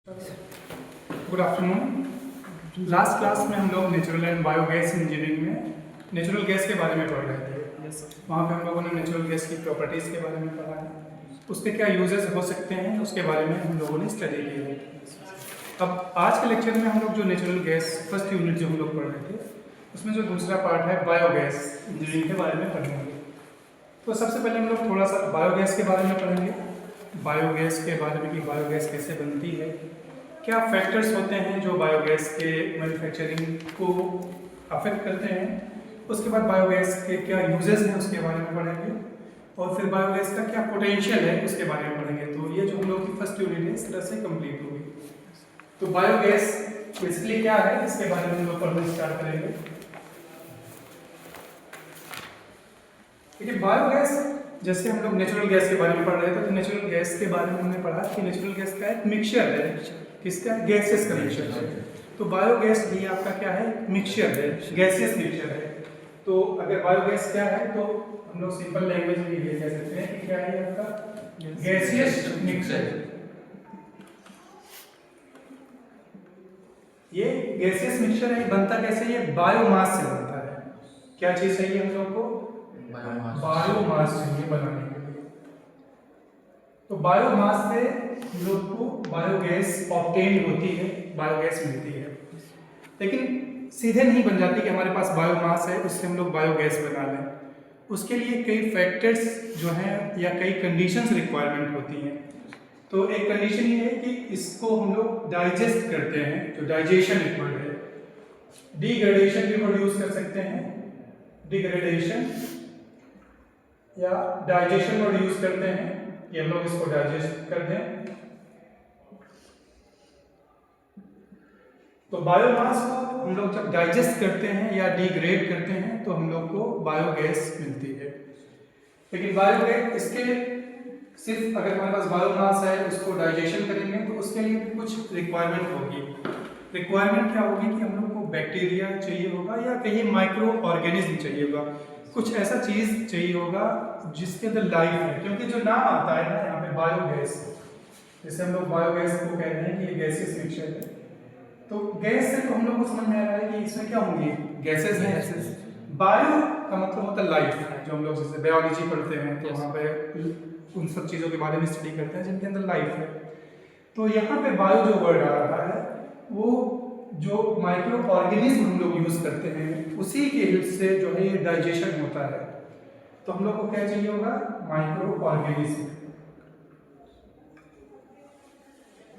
Good afternoon. Last class में हम लोग नेचुरल एंड बायोगैस इंजीनियरिंग में नेचुरल गैस के बारे में पढ़ रहे थे। वहाँ पे हम लोगों ने नेचुरल गैस की प्रॉपर्टीज़ के बारे में पढ़ा है, उसके क्या यूजेस हो सकते हैं उसके बारे में हम लोगों ने स्टडी की है। अब आज के लेक्चर में हम लोग जो नेचुरल गैस फर्स्ट यूनिट जो हम लोग पढ़ रहे थे उसमें जो दूसरा पार्ट है बायोगैस इंजीनियरिंग के बारे में पढ़ेंगे। तो सबसे पहले हम लोग थोड़ा सा बायोगैस के बारे में पढ़ेंगे, बायोगैस के बारे में कि बायोगैस कैसे बनती है, क्या फैक्टर्स होते हैं जो बायोगैस के मैन्युफैक्चरिंग को अफेक्ट करते हैं। उसके बाद बायोगैस के क्या यूजेस हैं उसके बारे में पढ़ेंगे और फिर बायोगैस का क्या पोटेंशियल है उसके बारे में पढ़ेंगे। तो ये जो हम लोग की फर्स्ट यूनिट है इस तरह से कंप्लीट होगी। तो बायोगैस बेसिकली क्या है इसके बारे में हम लोग पढ़ना स्टार्ट करेंगे। देखिए बायोगैस जैसे हम लोग नेचुरल गैस के बारे में पढ़ रहे थे तो नेचुरल गैस के बारे में हमने पढ़ा कि नेचुरल गैस का एक मिक्सचर है, किसका, गैसेस का मिक्सचर है। तो बायोगैस भी आपका क्या है, मिक्सचर है, गैसियस मिक्सचर है। तो अगर बायोगैस क्या है तो हम लोग सिंपल लैंग्वेज में ये कह सकते हैं कि क्या है आपका गैसियस मिक्सचर। ये गैसियस मिक्सचर है, बनता कैसे, ये बायोमास से बनता है। क्या चीज चाहिए हम लोग को, बायोमास चाहिए बनाने के लिए। तो बायोमास से हम लोग को बायोगैस ऑब्टेन होती है, बायोगैस मिलती है। लेकिन सीधे नहीं बन जाती कि हमारे पास बायोमास है उससे हम लोग बायोगैस बना लें। उसके लिए कई फैक्टर्स जो हैं या कई कंडीशंस रिक्वायरमेंट होती हैं। तो एक कंडीशन ये है कि इसको हम लोग डाइजेस्ट करते हैं, जो डाइजेशन रिक्वायर्ड है। डिग्रेडेशन भी प्रोड्यूस कर सकते हैं, डिग्रेडेशन या डाइजेशन प्रोड्यूस करते हैं, ये हम लोग इसको डाइजेस्ट कर दें। तो बायोमास को हम लोग जब डाइजेस्ट करते हैं या डिग्रेड करते हैं तो हम लोग को बायोगैस मिलती है। लेकिन बायोगैस इसके सिर्फ अगर हमारे पास बायोमास है उसको डाइजेशन करेंगे तो उसके लिए भी कुछ रिक्वायरमेंट होगी। रिक्वायरमेंट क्या होगी कि हम लोग को बैक्टीरिया चाहिए होगा या कहीं माइक्रो ऑर्गेनिज्म चाहिए होगा, कुछ ऐसा चीज चाहिए होगा जिसके अंदर लाइफ है। क्योंकि जो नाम आता है ना यहाँ पे बायोगैस, जैसे हम लोग बायोगैस को कह रहे हैं कि ये गैसियस मिक्सचर है, तो गैस से तो हम लोग को समझ में आ रहा है कि इसमें क्या होंगी, गैसेस हैं। बायो का मतलब होता है लाइफ, जो हम लोग जैसे बायोलॉजी पढ़ते हैं तो वहाँ पे उन सब चीज़ों के बारे में स्टडी करते हैं जिनके अंदर लाइफ है। तो यहाँ पे बायो जो वर्ड आ रहा है वो जो माइक्रो ऑर्गेनिज्म हम लोग यूज करते हैं उसी के हेल्प से जो है ये डाइजेशन होता है। तो हम लोग को क्या चाहिए होगा, माइक्रो ऑर्गेनिज्म,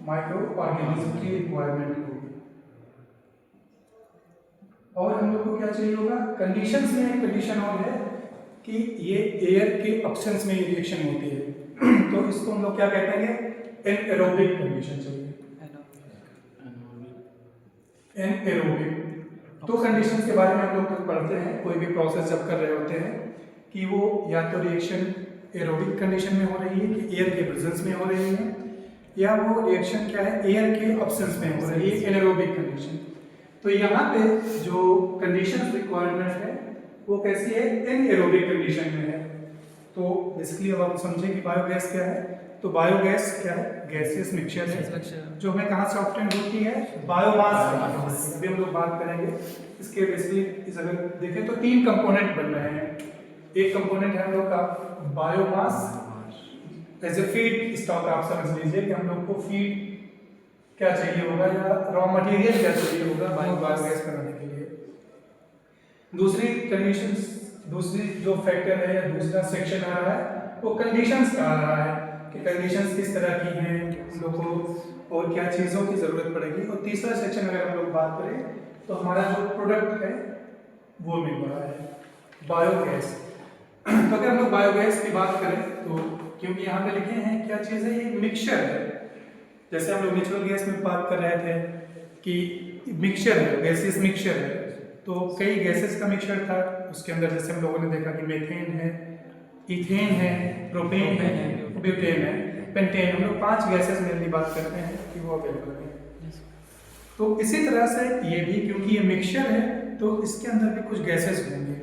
माइक्रो ऑर्गेनिज्म की रिक्वायरमेंट होगी। और हम लोग को क्या चाहिए होगा, कंडीशंस में एक कंडीशन और है कि ये एयर के ऑप्शंस में रिएक्शन होती है तो इसको हम लोग क्या कहते हैं, एनएरोबिक कंडीशन चाहिए, एनएरोबिक। तो कंडीशंस के बारे में हम लोग पढ़ते हैं कोई भी प्रोसेस जब कर रहे होते हैं कि वो या तो रिएक्शन एरोबिक कंडीशन में हो रही है कि एयर के प्रेजेंस में हो रही है, या वो रिएक्शन क्या है, एयर के ऑब्सेंस में हो रही है, एनारोबिक कंडीशन। तो यहाँ पे जो कंडीशन रिक्वायरमेंट है वो कैसी है, एनएरोबिक कंडीशन में है। तो बेसिकली अब आप समझें कि बायोगैस क्या है। तो बायोगैस क्या है, गैसियस मिक्सचर है जो हमें कहाँ से ऑब्टेन होती है, बायोमास से। अभी हम लोग बात करेंगे इसके बेसिकली अगर देखें तो तीन कंपोनेंट बन रहे हैं। एक कंपोनेंट है हम लोग का biomass as a feedstock. आप समझ लीजिए कि हम लोग को फीड क्या चाहिए होगा या रॉ मटेरियल क्या चाहिए होगा बायोगैस बनाने के लिए। दूसरी कंडीशन, दूसरी जो फैक्टर है या दूसरा सेक्शन आ रहा है वो कंडीशंस का आ रहा है कि कंडीशंस किस तरह की हैं हम लोग को और क्या चीज़ों की ज़रूरत पड़ेगी। और तीसरा सेक्शन अगर हम लोग बात करें तो हमारा जो प्रोडक्ट है वो मिल रहा है बायोगैस। तो अगर हम लोग बायोगैस की बात करें तो क्योंकि यहाँ पे लिखे हैं क्या चीज़ है, ये मिक्सचर है। जैसे हम लोग नेचुरल गैस में बात कर रहे थे कि मिक्सचर है, गैसियस मिक्सचर है, तो कई गैसेस का मिक्सचर था। उसके अंदर जैसे हम लोगों ने देखा कि मीथेन है, इथेन है, प्रोपेन है, ब्यूटेन है, पेंटेन। हम लोग 5 गैसेस मेनली बात करते हैं कि वो अवेलेबल है। तो इसी तरह से ये भी क्योंकि ये मिक्सचर है तो इसके अंदर भी कुछ गैसेस होंगे।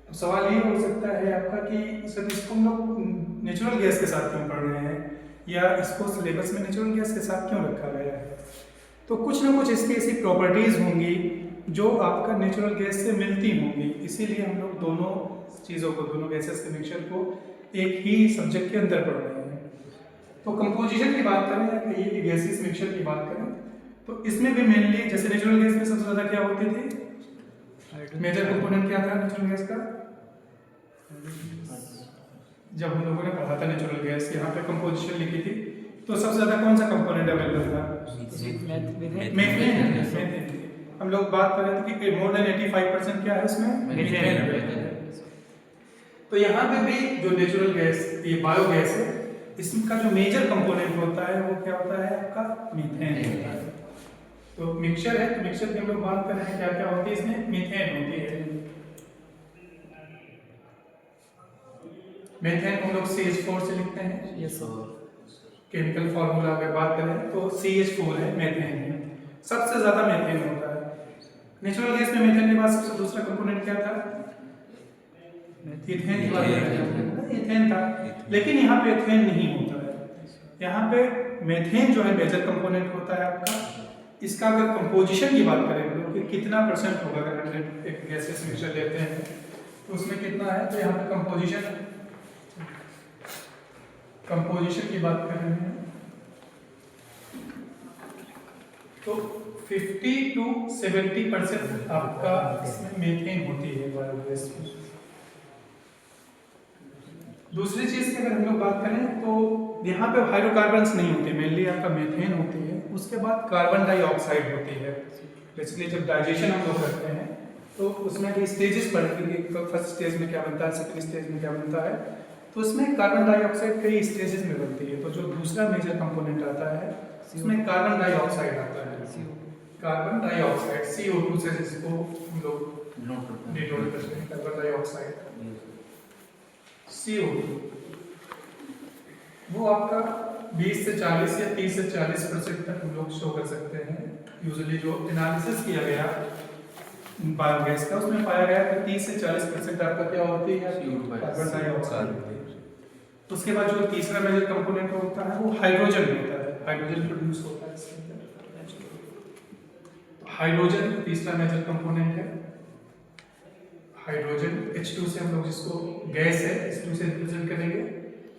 तो सवाल ये हो सकता है आपका कि सर इसको हम लोग नेचुरल गैस के साथ क्यों पढ़ रहे हैं या इसको सिलेबस में नेचुरल गैस के साथ क्यों रखा गया है? तो कुछ ना कुछ इसकी ऐसी प्रॉपर्टीज़ होंगी जो आपका नेचुरल गैस से मिलती होंगी, इसीलिए हम लोग दोनों चीज़ों को, दोनों गैसेस के मिक्सचर को एक ही सब्जेक्ट के अंदर पढ़ रहे हैं। तो कंपोजिशन की बात करें या ये गैसेस मिक्सचर की बात करें तो इसमें भी मेनली जैसे नेचुरल गैस में सबसे ज़्यादा क्या होती थी, मेजर कंपोनेंट क्या था नेचुरल गैस का? जब हम लोगों ने पढ़ा था नेचुरल गैस, यहाँ पे कंपोजिशन लिखी थी, तो सबसे ज़्यादा कौन सा कंपोनेंट अवेलेबल था? मीथेन। हम लोग बात कर रहे थे कि मोर देन 85% क्या है उसमें? मीथेन। तो यहाँ पे भी जो नेचुरल गैस, ये बायोगैस है, इसका जो मेजर कंपोनेंट होता है वो क्या होता है आपका? मीथेन होता है। तो मिक्सचर है, तो मिक्सचर की हम लोग बात कर रहे हैं क्या क्या होती है इसमें? मीथेन होती है। मीथेन हम लोग CH4 से लिखते हैं। Yes sir. केमिकल फार्मूला अगर बात करें तो CH4 है, मीथेन है, सबसे ज्यादा मीथेन होता है। नेचुरल गैस में मीथेन के बाद सबसे दूसरा कंपोनेंट क्या था? इथेन की बात करें, इथेन था, लेकिन यहाँ पे इथेन नहीं होता है। यहाँ पे मीथेन जो है मेजर कंपोनेंट होता है आपका। इसका अगर कंपोजिशन की बात करें तो कि कितना परसेंट होगा, अगर हम एक गैसेस मिक्सचर लेते हैं तो उसमें कितना है, तो यहाँ पे कंपोजिशन की बात कर रहे हैं तो 50 to 70% आपका इसमें मीथेन होती है बायोगैस में। दूसरी चीज की अगर हम लोग बात करें तो यहाँ पे हाइड्रोकार्बन्स नहीं होते, मेनली आपका मीथेन होती है, उसके बाद कार्बन डाइऑक्साइड होती है। बेसिकली जब डाइजेशन हम लोग करते हैं तो उसमें भी स्टेजेस पढ़ेंगे, फर्स्ट स्टेज में क्या बनता है, सेकंड स्टेज में क्या बनता है, तो उसमें कार्बन डाइऑक्साइड कई स्टेजेस में बनती है। तो जो दूसरा मेजर कंपोनेंट आता है उसमें कार्बन डाइऑक्साइड आता है, कार्बन डाइऑक्साइड CO2 से जिसको हम लोग डिनोट करते हैं, कार्बन डाइऑक्साइड CO2, वो आपका 20 से 40 या 30 से 40% तक हम लोग शो कर सकते हैं। यूजुअली जो एनालिसिस किया गया बायोगैस का उसमें पाया गया कि 30 से 40% आपका क्या होती है, कार्बन डाइऑक्साइड होती है। उसके बाद जो तीसरा मेजर कंपोनेंट होता है वो हाइड्रोजन होता है, हाइड्रोजन प्रोड्यूस होता है इसके अंदर। हाइड्रोजन तीसरा मेजर कंपोनेंट है। हाइड्रोजन H2 से हम लोग जिसको गैस है H2 से रिप्रेजेंट करेंगे,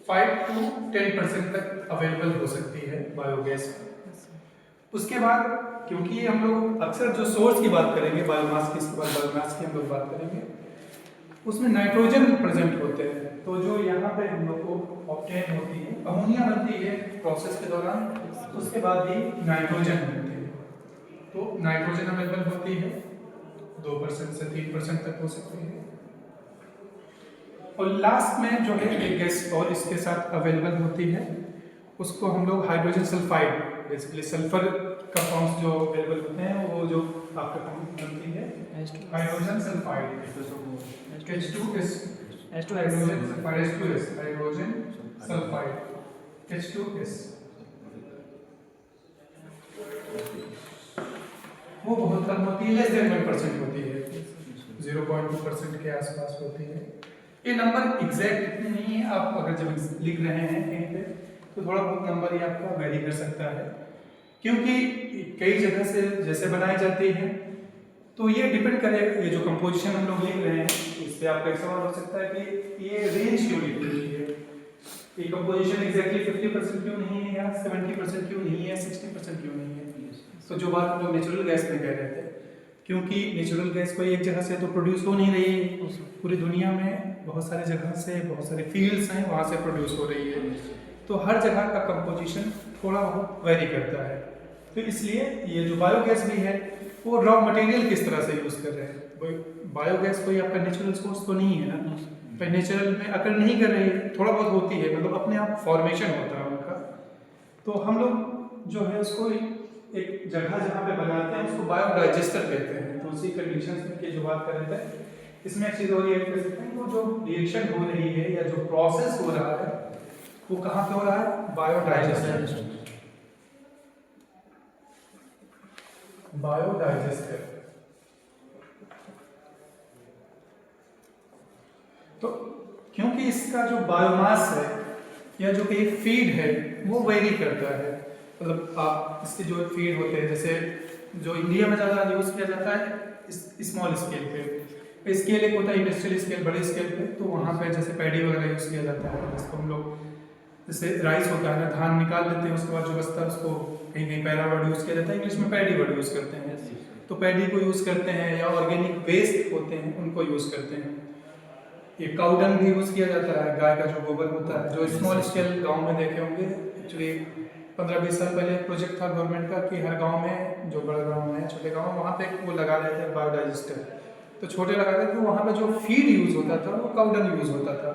5 to 10% तक अवेलेबल हो सकती है बायोगैस में। उसके बाद क्योंकि हम लोग अक्सर जो सोर्स की बात करेंगे बायोमास की, इसके बाद बायोमास की हम लोग बात करेंगे, उसमें नाइट्रोजन प्रेजेंट होते हैं। तो जो यहाँ पे हम लोग को ऑब्टेन होती है, अमोनिया बनती है प्रोसेस के दौरान, उसके बाद ही नाइट्रोजन बनती है। तो नाइट्रोजन अवेलेबल होती है 2% से 3% तक हो सकती है। और लास्ट में जो है एक गैस और इसके साथ अवेलेबल होती है, उसको हम लोग hydrogen sulphide, basically sulphur compounds जो अवेलेबल होते हैं वो जो आपका बनती है hydrogen sulphide, H2S, hydrogen sulphide, H2S, hydrogen sulphide H2S, वो बहुत कम होती है, लेस देन 1% होती है, 0.2% के आसपास होती है। ये नंबर एग्जैक्ट इतने नहीं है, आप अगर जब लिख रहे हैं कहीं पे तो थोड़ा बहुत नंबर ये आपका वेरी कर सकता है, क्योंकि कई जगह से जैसे बनाई जाती है तो ये डिपेंड करेगा। ये जो कंपोजिशन हम लोग लिख रहे हैं इससे आपका एक सवाल हो सकता है कि ये रेंज क्यों लिखी हुई है, ये कंपोजिशन एग्जैक्टली 50% क्यों नहीं है, या 70% क्यों नहीं है, 60% क्यों नहीं है। तो जो बात हम लोग नेचुरल गैस में कह रहे थे, क्योंकि नेचुरल गैस कोई एक जगह से तो प्रोड्यूस हो नहीं रही है, पूरी दुनिया में बहुत सारी जगह से, बहुत सारे फील्ड्स हैं वहाँ से प्रोड्यूस हो रही है, तो हर जगह का कंपोजिशन थोड़ा बहुत वेरी करता है। तो इसलिए ये जो बायोगैस भी है वो रॉ मटेरियल किस तरह से यूज़ कर रहे हैं। बायोगैस कोई आपका नेचुरल सोर्स तो नहीं है ना, तो नेचुरल में अगर नहीं कर रही है, थोड़ा बहुत होती है, मतलब अपने आप फॉर्मेशन होता है उनका। तो हम लोग जो है उसको एक जगह जहाँ पे बनाते हैं उसको बायोडाइजेस्टर कहते हैं। तो उसी कंडीशन की जो बात कर रहे थे, इसमें एक चीज़ और ये कर सकते हैं, वो जो रिएक्शन हो रही है या जो प्रोसेस हो रहा है वो कहाँ पे हो रहा है, बायोडाइजेस्टर। बायोडाइजेस्टर। तो क्योंकि इसका जो बायोमास है या जो कि फीड है वो वेरी करता है। मतलब आप इसके जो फीड होते हैं, जैसे जो इंडिया में ज़्यादा यूज़ किया जाता है स्मॉल स्केल पे, स्केल एक होता है इंडस्ट्रियल स्केल, बड़े स्केल पे, तो वहाँ पे जैसे पैडी वगैरह यूज़ किया जाता है, जिसको हम लोग जैसे राइस होता है ना, धान निकाल लेते हैं, उसके बाद जो बचता है उसको कहीं कहीं पैरा वर्ड यूज़ किया जाता है, इंग्लिश में पैडी वर्ड यूज़ करते हैं, तो पैडी को यूज़ करते हैं, या ऑर्गेनिक वेस्ट होते हैं उनको यूज़ करते हैं। ये काउ डंग भी यूज़ किया जाता है, गाय का जो गोबर होता है, जो स्मॉल स्केल गांव में देखे होंगे। एक्चुअली 15-20 साल पहले एक प्रोजेक्ट था गवर्नमेंट का कि हर गांव में, जो बड़ा गांव है, छोटे गांव, वहाँ पे वो लगा रहे थे बायोडाइजेस्टर, तो छोटे लगा रहे थे, तो वहाँ पे जो फीड यूज़ होता था वो काउ डंग यूज़ होता था।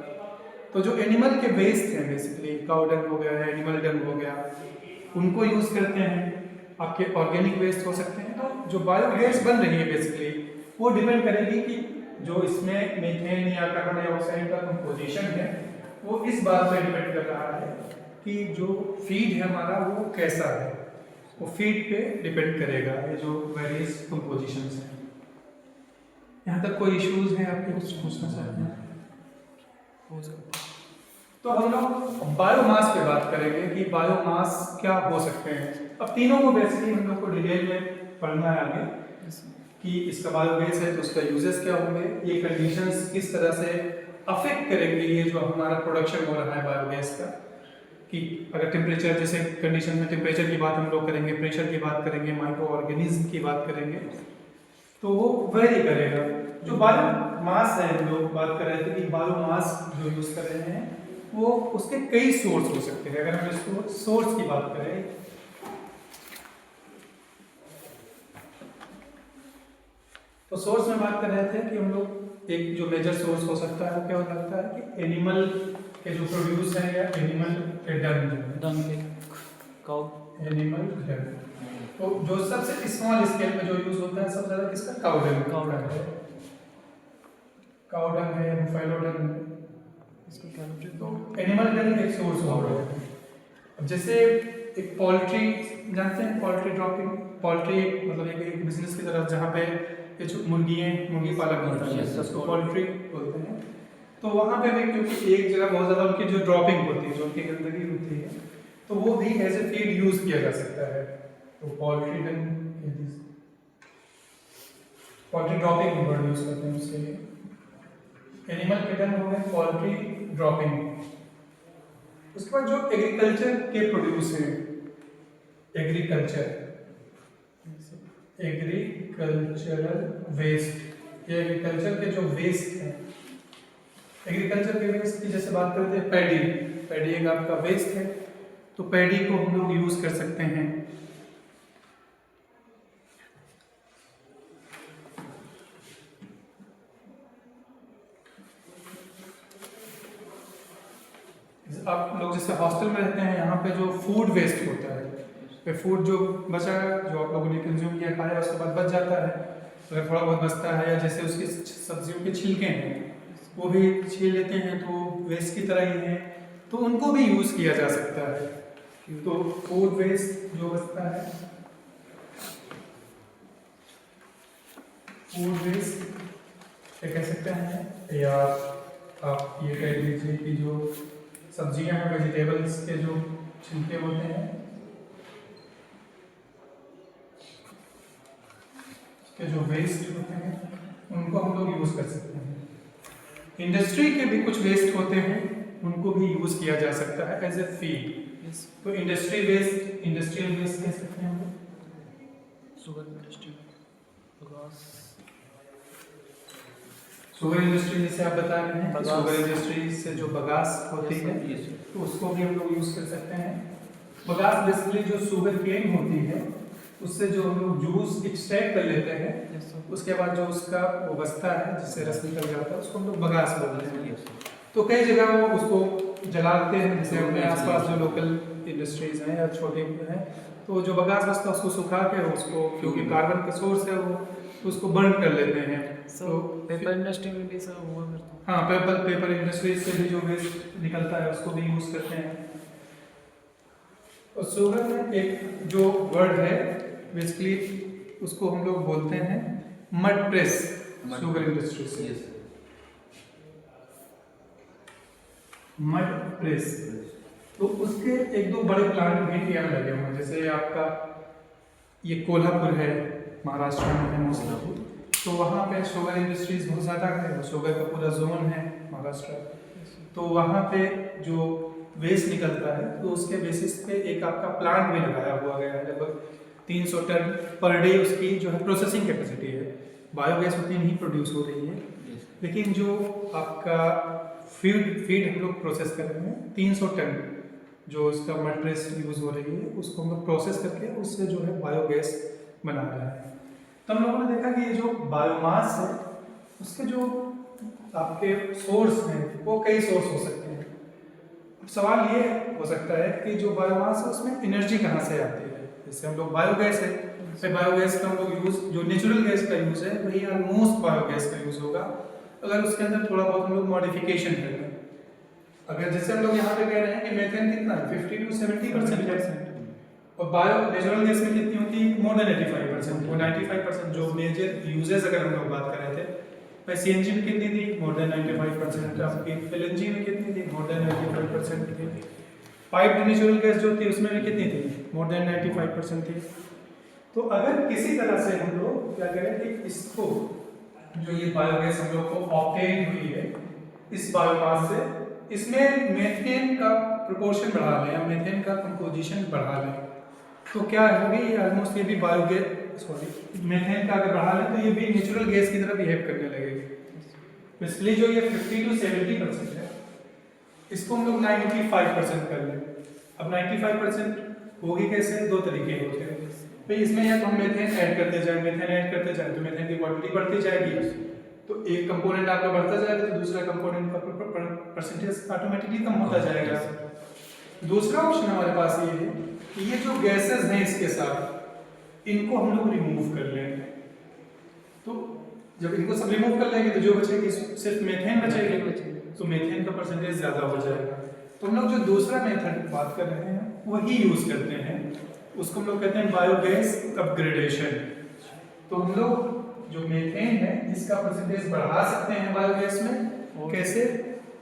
तो जो एनिमल के वेस्ट हैं, बेसिकली काउ डंग हो गया, एनिमल डंग हो गया, उनको यूज़ करते हैं। आपके ऑर्गेनिक वेस्ट हो सकते हैं। तो जो बायोगैस बन रही है बेसिकली, वो डिपेंड करेगी कि जो इसमें मीथेन या कार्बन डाइऑक्साइड का कंपोजिशन है, वो इस बात पे डिपेंड कर रहा है कि जो फीड है हमारा वो कैसा है, वो फीड पे डिपेंड करेगा, ये जो वेरियस कंपोजिशंस हैं। यहाँ तक कोई इश्यूज है आपके, कुछ पूछना चाहते हैं? तो हम लोग बायोमास पे बात करेंगे कि बायोमास क्या हो सकते हैं। अब तीनों को बेसिकली हम लोग को डिटेल में पढ़ना है आगे, कि इसका बायोगैस है तो उसका यूजेस क्या होंगे, ये कंडीशंस किस तरह से अफेक्ट करेंगे ये जो हमारा प्रोडक्शन हो रहा है बायोगैस का, कि अगर टेम्परेचर, जैसे कंडीशन में टेम्परेचर की बात हम लोग करेंगे, प्रेशर की बात करेंगे, माइक्रो ऑर्गेनिज्म की बात करेंगे, तो वो वेरी करेगा। जो बायोमास है, हम लोग बात कर रहे थे कि बायोमास जो यूज कर रहे हैं वो उसके कई सोर्स हो सकते हैं। अगर हम इसको सोर्स की बात करें, तो सोर्स में बात कर रहे थे कि हम लोग एक जो मेजर सोर्स हो सकता है वो क्या हो सकता है कि एनिमल के जो प्रोड्यूस है, या एनिमल के डंग, एनिमल डंग। तो जो सबसे स्मॉल स्केल में जो यूज होता है सबसे ज्यादा किसका, काउ डंग है, काउ डंग है, बुफेलो डंग। तो एनिमल डंग एक सोर्स हो रहा है। अब जैसे एक पोल्ट्री, जानते हैं पोल्ट्री ड्रॉपिंग, पोल्ट्री मतलब एक बिजनेस की तरफ जहाँ पे ये जो मुर्गी पालन होता है, उसको पोल्ट्री बोलते हैं। तो वहाँ पे भी क्योंकि एक जगह बहुत ज़्यादा उनकी जो ड्रॉपिंग होती है, जो उनकी गंदगी होती है, तो वो भी एज ए फीड यूज किया जा सकता है। तो पोल्ट्री ड्रॉपिंग वर्ड यूज करते हैं उसके लिए। एनिमल के डंग हो गए, पोल्ट्री ड्रॉपिंग। उसके बाद जो एग्रीकल्चर के प्रोड्यूस हैं, एग्रीकल्चरल वेस्ट, ये एग्रीकल्चर के जो वेस्ट हैं, एग्रीकल्चर के वेस्ट की जैसे बात करते हैं, पैडी एक आपका वेस्ट है, तो पैडी को हम लोग यूज कर सकते हैं। आप लोग जैसे हॉस्टल में रहते हैं, यहाँ पे जो फूड वेस्ट होता है, फूड जो बचा है, जो आप लोगों ने कंज्यूम किया, खाया, उसके बाद बच जाता है, अगर थोड़ा बहुत बचता है, या जैसे उसकी सब्जियों के छिलके हैं वो भी छील लेते हैं, तो वेस्ट की तरह ही है, तो उनको भी यूज किया जा सकता है। तो फूड वेस्ट जो बचता है, फूड वेस्ट कह सकते हैं, या आप ये कह लीजिए कि जो सब्जियां हैं, वेजिटेबल्स के जो छिलके होते हैं, के जो वेस्ट होते हैं, उनको हम लोग यूज कर सकते हैं। इंडस्ट्री के भी कुछ वेस्ट होते हैं, उनको भी यूज किया जा सकता है एज ए फीड। तो इंडस्ट्रियल वेस्ट कह सकते हैं हम लोग। शुगर इंडस्ट्री जैसे आप बता रहे हैं, शुगर इंडस्ट्री से जो बगास होती है, तो उसको भी हम लोग यूज कर सकते हैं। बगास बेसिकली जो शुगर केन होती है, उससे जो हम लोग जूस एक्सट्रैक्ट कर लेते हैं, उसके बाद जो उसका वो बचता है, जिससे रस निकल जाता है, उसको हम लोग बगास बोलते हैं। तो कई जगह वो उसको जलाते हैं, जैसे अपने आसपास जो लोकल इंडस्ट्रीज हैं या छोटे हैं, तो जो बगास बचता है उसको सुखा के, उसको क्योंकि कार्बन का सोर्स है वो, तो उसको बर्न कर लेते हैं। तो पेपर इंडस्ट्री में भी सब हुआ करता है। हाँ, पेपर इंडस्ट्री से भी जो वेस्ट निकलता है उसको भी यूज करते हैं। और शुगर में एक जो वर्ड है, बेसिकली उसको हम लोग बोलते हैं मड प्रेस, शुगर इंडस्ट्री से मड प्रेस। तो उसके एक दो बड़े प्लांट भी इंडिया में लगे हुए हैं, जैसे आपका ये कोल्हापुर है, महाराष्ट्र में है मोस्टली। तो वहाँ पे शुगर इंडस्ट्रीज बहुत ज़्यादा है, शुगर का पूरा जोन है महाराष्ट्र। तो वहाँ पे जो वेस्ट निकलता है तो उसके बेसिस पे एक आपका प्लांट भी लगाया हुआ गया है, लगभग 300 टन पर डे उसकी जो है प्रोसेसिंग कैपेसिटी है। बायोगैस उतनी नहीं प्रोड्यूस हो रही है, लेकिन जो आपका फीड हम लोग प्रोसेस कर रहे हैं 300 टन जो उसका मटेरियल्स यूज़ हो रही है उसको हम लोग प्रोसेस करके उससे जो है बायोगैस बना रहे हैं। तो हम लोगों ने देखा कि ये जो बायोमास है उसके जो आपके सोर्स हैं वो कई सोर्स हो सकते हैं। अब सवाल ये हो सकता है कि जो बायोमास है उसमें एनर्जी कहाँ से आती है। जैसे हम लोग बायोगैस है, तो बायोगैस का हम लोग यूज़ जो नेचुरल गैस का यूज़ है वही ऑलमोस्ट बायोगैस का यूज़ होगा, अगर उसके अंदर थोड़ा बहुत हम लोग मॉडिफिकेशन करें। अगर जैसे हम लोग यहाँ पे कह रहे हैं कि मीथेन कितना है 50 to 70% है, और बायो नेचुरल गैस में कितनी होती है मोर देन 85%। वो 95% जो मेजर यूजेस अगर हम लोग बात कर रहे थे, भाई सीएनजी में कितनी थी मोर देन 95%, आपकी एलएनजी में कितनी थी मोर देन 95% थी, पाइप्ड नेचुरल गैस जो थी उसमें भी कितनी थी मोर देन 95% थी। तो अगर किसी तरह से हम लोग क्या करें कि इसको जो ये बायोगैस हम लोग को ऑब्टेन हुई है इस बायोमास से, इसमें मीथेन का प्रोपोर्शन बढ़ा लें या मीथेन का कंपोजिशन बढ़ा लें, तो क्या होगी ये ऑलमोस्ट ये भी बायोगैस मीथेन का अगर बढ़ा लें तो ये भी नेचुरल गैस की तरह बिहेव करने लगेगी। इसलिए जो ये 50 to 70% है इसको हम लोग 95% कर लें। अब 95% होगी कैसे, दो तरीके होते हैं भाई, इसमें या तो हम मीथेन ऐड करते जाएं, मीथेन ऐड करते जाएं तो मीथेन की क्वांटिटी बढ़ती जाएगी, तो एक कंपोनेंट आपका बढ़ता जाएगा तो दूसरा कंपोनेंट का परसेंटेज ऑटोमेटिकली कम होता जाएगा। दूसरा ऑप्शन हमारे पास ये है कि ये जो गैसेस हैं इसके साथ इनको हम लोग रिमूव कर लेंगे। तो जब इनको सब रिमूव कर लेंगे तो जो बचेगी सिर्फ मीथेन बचेगी, तो मीथेन का परसेंटेज ज़्यादा हो जाएगा। तो हम लोग जो दूसरा मेथड बात कर रहे हैं वही यूज़ करते हैं, उसको हम लोग कहते हैं बायोगैस अपग्रेडेशन। तो हम लोग जो मीथेन है इसका परसेंटेज बढ़ा सकते हैं बायोगैस में, कैसे,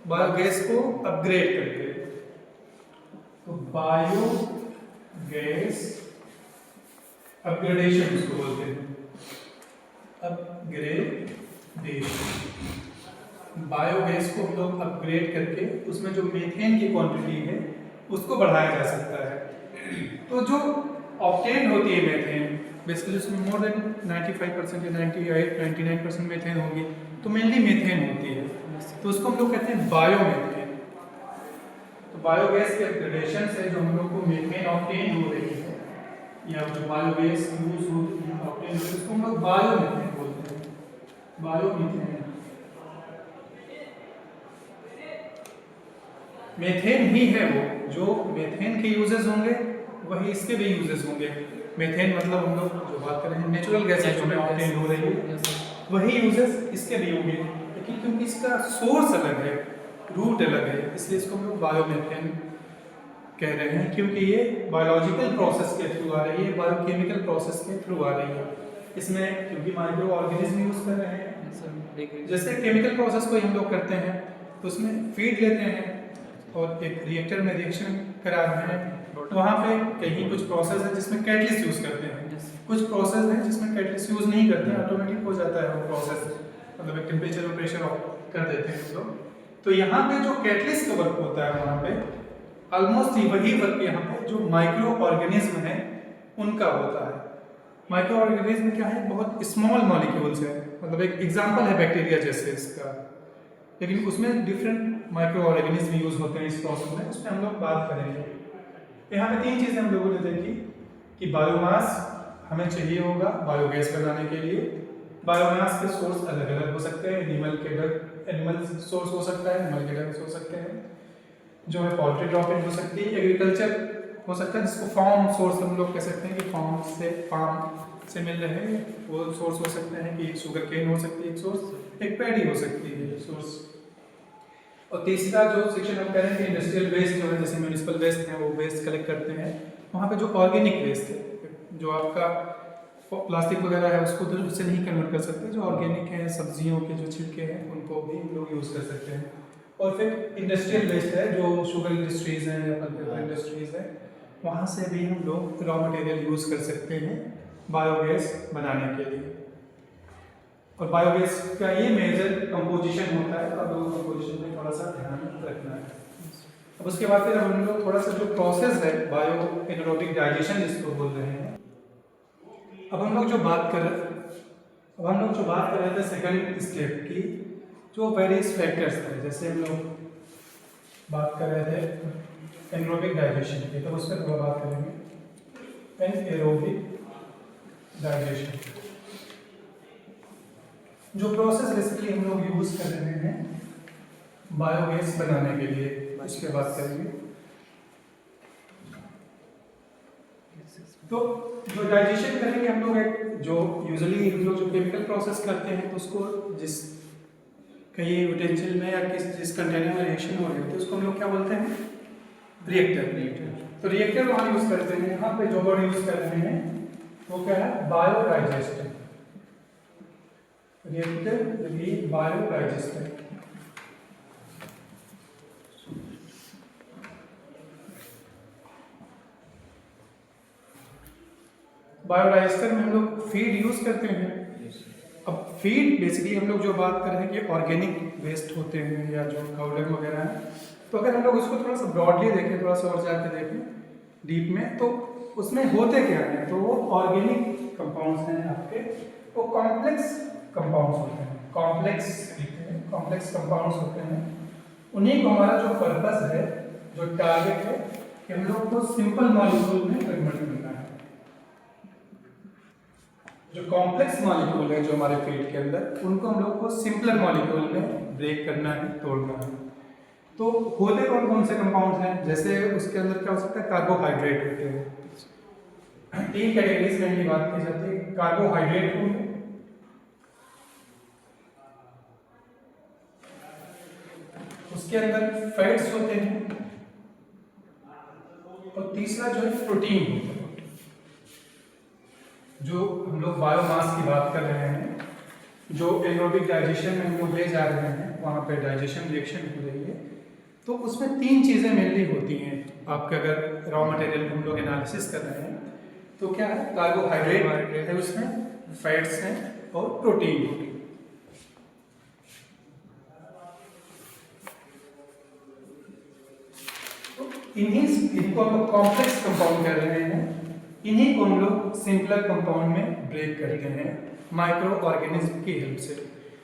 बायोगैस को अपग्रेड करके। तो बायोगैस अपग्रेडेशन उसको बोलते हैं, अपग्रेडेशन। बायोगैस को हम लोग अपग्रेड करके उसमें जो मीथेन की क्वांटिटी है उसको बढ़ाया जा सकता है। तो जो ऑब्टेन होती है मीथेन बेसिकली उसमें मोर देन 95% या 98-99% मीथेन होगी, तो मेनली मीथेन होती है, तो उसको हम लोग कहते हैं बायोमीथेन। तो बायोगैस के अपग्रेडेशन से जो हम लोग को मीथेन ऑब्टेन हो रही है या जो बायोगैस यूज हो ऑब्टेन हो उसको हम लोग बायोमीथेन बोलते हैं, बायोमीथेन। मीथेन ही है वो जो मीथेन के यूजेस होंगे वही इसके भी यूजेस होंगे। मीथेन मतलब हम लोग जो बात कर रहे हैं नेचुरल गैस जो ऑब्टेन हो रही है वही यूजेस इसके भी होंगे, लेकिन क्योंकि इसका सोर्स अलग है, रूट अलग है, इसलिए इसको हम लोग बायोमीथेन कह रहे हैं, क्योंकि ये बायोलॉजिकल प्रोसेस के थ्रू आ रही है, बायोकेमिकल प्रोसेस के थ्रू आ रही है। इसमें क्योंकि माइक्रो ऑर्गेनिज्म यूज कर रहे हैं, जैसे केमिकल प्रोसेस को हम लोग करते हैं तो उसमें फीड लेते हैं और एक रिएक्टर में रिएक्शन करा रहे हैं, तो वहाँ पे कहीं कुछ प्रोसेस है जिसमें कैटलिस्ट यूज करते हैं, कुछ प्रोसेस है जिसमें कैटलिस्ट यूज नहीं करते हैं, ऑटोमेटिक हो जाता है वो प्रोसेस, मतलब एक टेम्परेचर और प्रेशर ऑफ कर देते हैं हम लोग। तो यहाँ पे जो कैटलिस्ट का वर्क होता है वहाँ पे ऑलमोस्ट वही वर्क यहाँ पे जो माइक्रो ऑर्गेनिज्म है उनका होता है। माइक्रो ऑर्गेनिज्म क्या है, बहुत स्मॉल मॉलिक्यूल्स है, मतलब एक एग्जाम्पल है बैक्टीरिया जैसे इसका, लेकिन उसमें डिफरेंट माइक्रो ऑर्गेनिज्म यूज होते हैं इस प्रोसेस में, उसमें हम लोग बात करेंगे। यहाँ पे तीन चीजें हम लोगों ने देखी कि बायोमास हमें चाहिए होगा बायोगैस बनाने के लिए। बायोमास के सोर्स अलग अलग हो सकते हैं, एनिमल सोर्स हो सकता है, एनिमल के डंग हो सकते हैं, जो है पोल्ट्री ड्रॉपिंग हो सकती है, एग्रीकल्चर हो सकता है जिसको फार्म सोर्स हम लोग कह सकते हैं कि फार्म से मिल रहे हैं वो सोर्स हो सकते हैं, कि शुगर केन हो सकती है एक सोर्स, एक पैडी हो सकती है सोर्स। और तीसरा जो सेक्शन हम कह रहे हैं कि इंडस्ट्रियल वेस्ट जो है, जैसे म्यूनिसिपल वेस्ट है वो वेस्ट कलेक्ट करते हैं, वहाँ पे जो ऑर्गेनिक वेस्ट है, जो आपका प्लास्टिक वगैरह है उसको तो उससे नहीं कन्वर्ट कर सकते, जो ऑर्गेनिक है सब्जियों के जो छिलके हैं उनको भी हम लोग यूज़ कर सकते हैं। और फिर इंडस्ट्रियल वेस्ट है, जो शुगर इंडस्ट्रीज़ हैं या पल्प इंडस्ट्रीज़ हैं, वहाँ से भी हम लोग रॉ मटेरियल यूज़ कर सकते हैं बायोगैस बनाने के लिए। और बायोगैस का ये मेजर कंपोजिशन होता है, अब लोग कंपोजिशन में थोड़ा सा ध्यान रखना है। अब उसके बाद फिर हम लोग थोड़ा सा जो प्रोसेस है बायो एनारोबिक डाइजेशन जिसको बोल रहे हैं, अब हम लोग जो बात कर रहे थे सेकंड स्टेप की, जो वेरियस फैक्टर्स थे, जैसे हम लोग बात कर रहे थे एनारोबिक डाइजेशन की, तो उस पर थोड़ा बात करेंगे। एनारोबिक डाइजेशन जो प्रोसेस बेसिकली हम लोग यूज़ कर रहे हैं बायोगैस बनाने के लिए, उसके बात करेंगे। तो जो डाइजेशन करेंगे हम लोग, एक जो यूजुअली हम लोग जो केमिकल प्रोसेस करते हैं तो उसको जिस कहीं यूटेंसिल में या जिस कंटेनर में रिएक्शन हो रही होती है उसको हम लोग क्या बोलते हैं? रिएक्टर। तो रिएक्टर वहाँ यूज़ करते हैं। यहाँ पे जो वर्ड यूज़ कर रहे हैं वो क्या है? बायोडाइजेस्टर। रिएक्टर भी बायोडाइजेस्टर। बायोडाइजेस्टर में हम लोग फीड यूज़ करते हैं। अब फीड बेसिकली हम लोग जो बात कर रहे हैं कि ऑर्गेनिक वेस्ट होते हैं या जो काउडंग वगैरह है, तो अगर हम लोग उसको थोड़ा सा ब्रॉडली देखें, थोड़ा सा और जाके देखें डीप में, तो उसमें होते क्या हैं? तो वो ऑर्गेनिक कंपाउंड्स हैं आपके, वो कॉम्प्लेक्स कंपाउंड्स होते हैं, कॉम्प्लेक्स कंपाउंड्स होते हैं। उन्हीं को हमारा जो पर्पस है, जो टारगेट है, कि हम लोग को सिंपल मॉलिक्यूल में कन्वर्ट करना है। जो कॉम्प्लेक्स मॉलिक्यूल है जो हमारे फीड के अंदर, उनको हम लोग को सिंपलर मॉलिक्यूल में ब्रेक करना है, तोड़ना है। तो होते कौन कौन से कंपाउंड्स हैं? जैसे उसके अंदर क्या हो सकता है? कार्बोहाइड्रेट होते हैं। 3 कैटेगरीज में ही बात की जाती है। कार्बोहाइड्रेट होंगे, उसके अंदर फैट्स होते हैं, और तीसरा जो है प्रोटीन होता है। जो हम लोग बायोमास की बात कर रहे हैं, जो एनारोबिक डाइजेशन में हम लोग ले जा रहे हैं, वहाँ पे डाइजेशन रिएक्शन हो रही है, तो उसमें 3 चीज़ें मेनली होती हैं। आपके अगर रॉ मटेरियल हम लोग एनालिसिस कर रहे हैं तो क्या है? कार्बोहाइड्रेट है, उसमें फैट्स हैं और प्रोटीन। तो इनको हम लोग कॉम्प्लेक्स कंपाउंड कर रहे हैं, इन्हीं को हम लोग सिंपलर कंपाउंड में ब्रेक करते हैं माइक्रो ऑर्गेनिज्म की हेल्प से।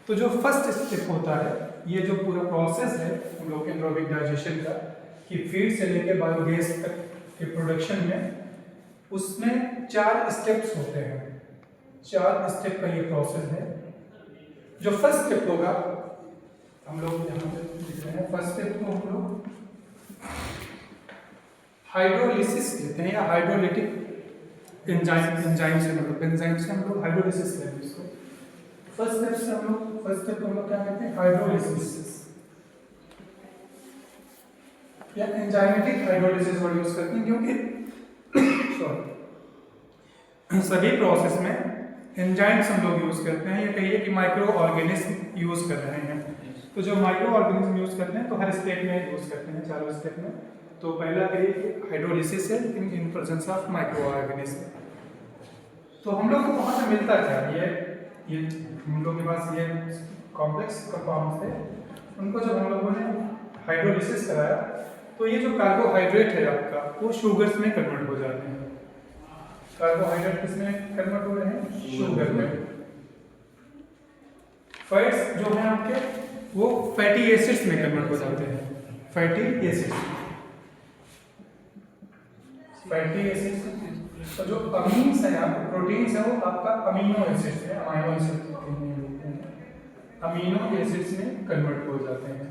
तो जो फर्स्ट स्टेप होता है, ये जो पूरा प्रोसेस है हम लोग एनारोबिक डाइजेशन का, कि फीड से लेकर बायोगैस तक के प्रोडक्शन में, उसमें 4 स्टेप्स होते हैं। 4 स्टेप का ये प्रोसेस है। जो फर्स्ट स्टेप होगा, हम लोग यहाँ पे लिख रहे हैं, फर्स्ट स्टेप को हम लोग हाइड्रोलिसिस कहते हैं, या हाइड्रोलिटिक एंजाइम से, मतलब एंजाइम से हम लोग हाइड्रोलिसिस कहते हैं इसको। फर्स्ट स्टेप को हम लोग क्या कहते हैं? हाइड्रोलिसिस या एंजाइमेटिक हाइड्रोलिसिस वर्ड यूज करते हैं, क्योंकि सॉरी, सभी प्रोसेस में एंजाइम्स हम लोग यूज करते हैं, या कहिए कि माइक्रो ऑर्गेनिज्म यूज कर रहे हैं। तो जो माइक्रो ऑर्गेनिज्म यूज करते हैं तो हर स्टेप में यूज करते हैं, 4 स्टेप में। तो पहला कहिए कि हाइड्रोलिसिस है in presence of micro organism. तो हम लोग को वहाँ से मिलता क्या है? ये हम लोग के पास ये कॉम्प्लेक्स कंपाउंड्स थे, उनको जब हम लोगों ने हाइड्रोलिसिस कराया तो ये जो कार्बोहाइड्रेट है आपका, वो शुगर्स में कन्वर्ट हो जाते हैं। कार्बोहाइड्रेट किसमें कन्वर्ट हो रहे हैं? शुगर में। फैट्स जो हैं आपके, वो फैटी एसिड्स में कन्वर्ट हो जाते हैं। Fatty acids. तो जो अमीन्स हैं, आप प्रोटीन्स हैं, वो आपका अमीनो एसिड्स है, अमाइनो एसिड्स अमीनो एसिड्स में कन्वर्ट हो जाते हैं।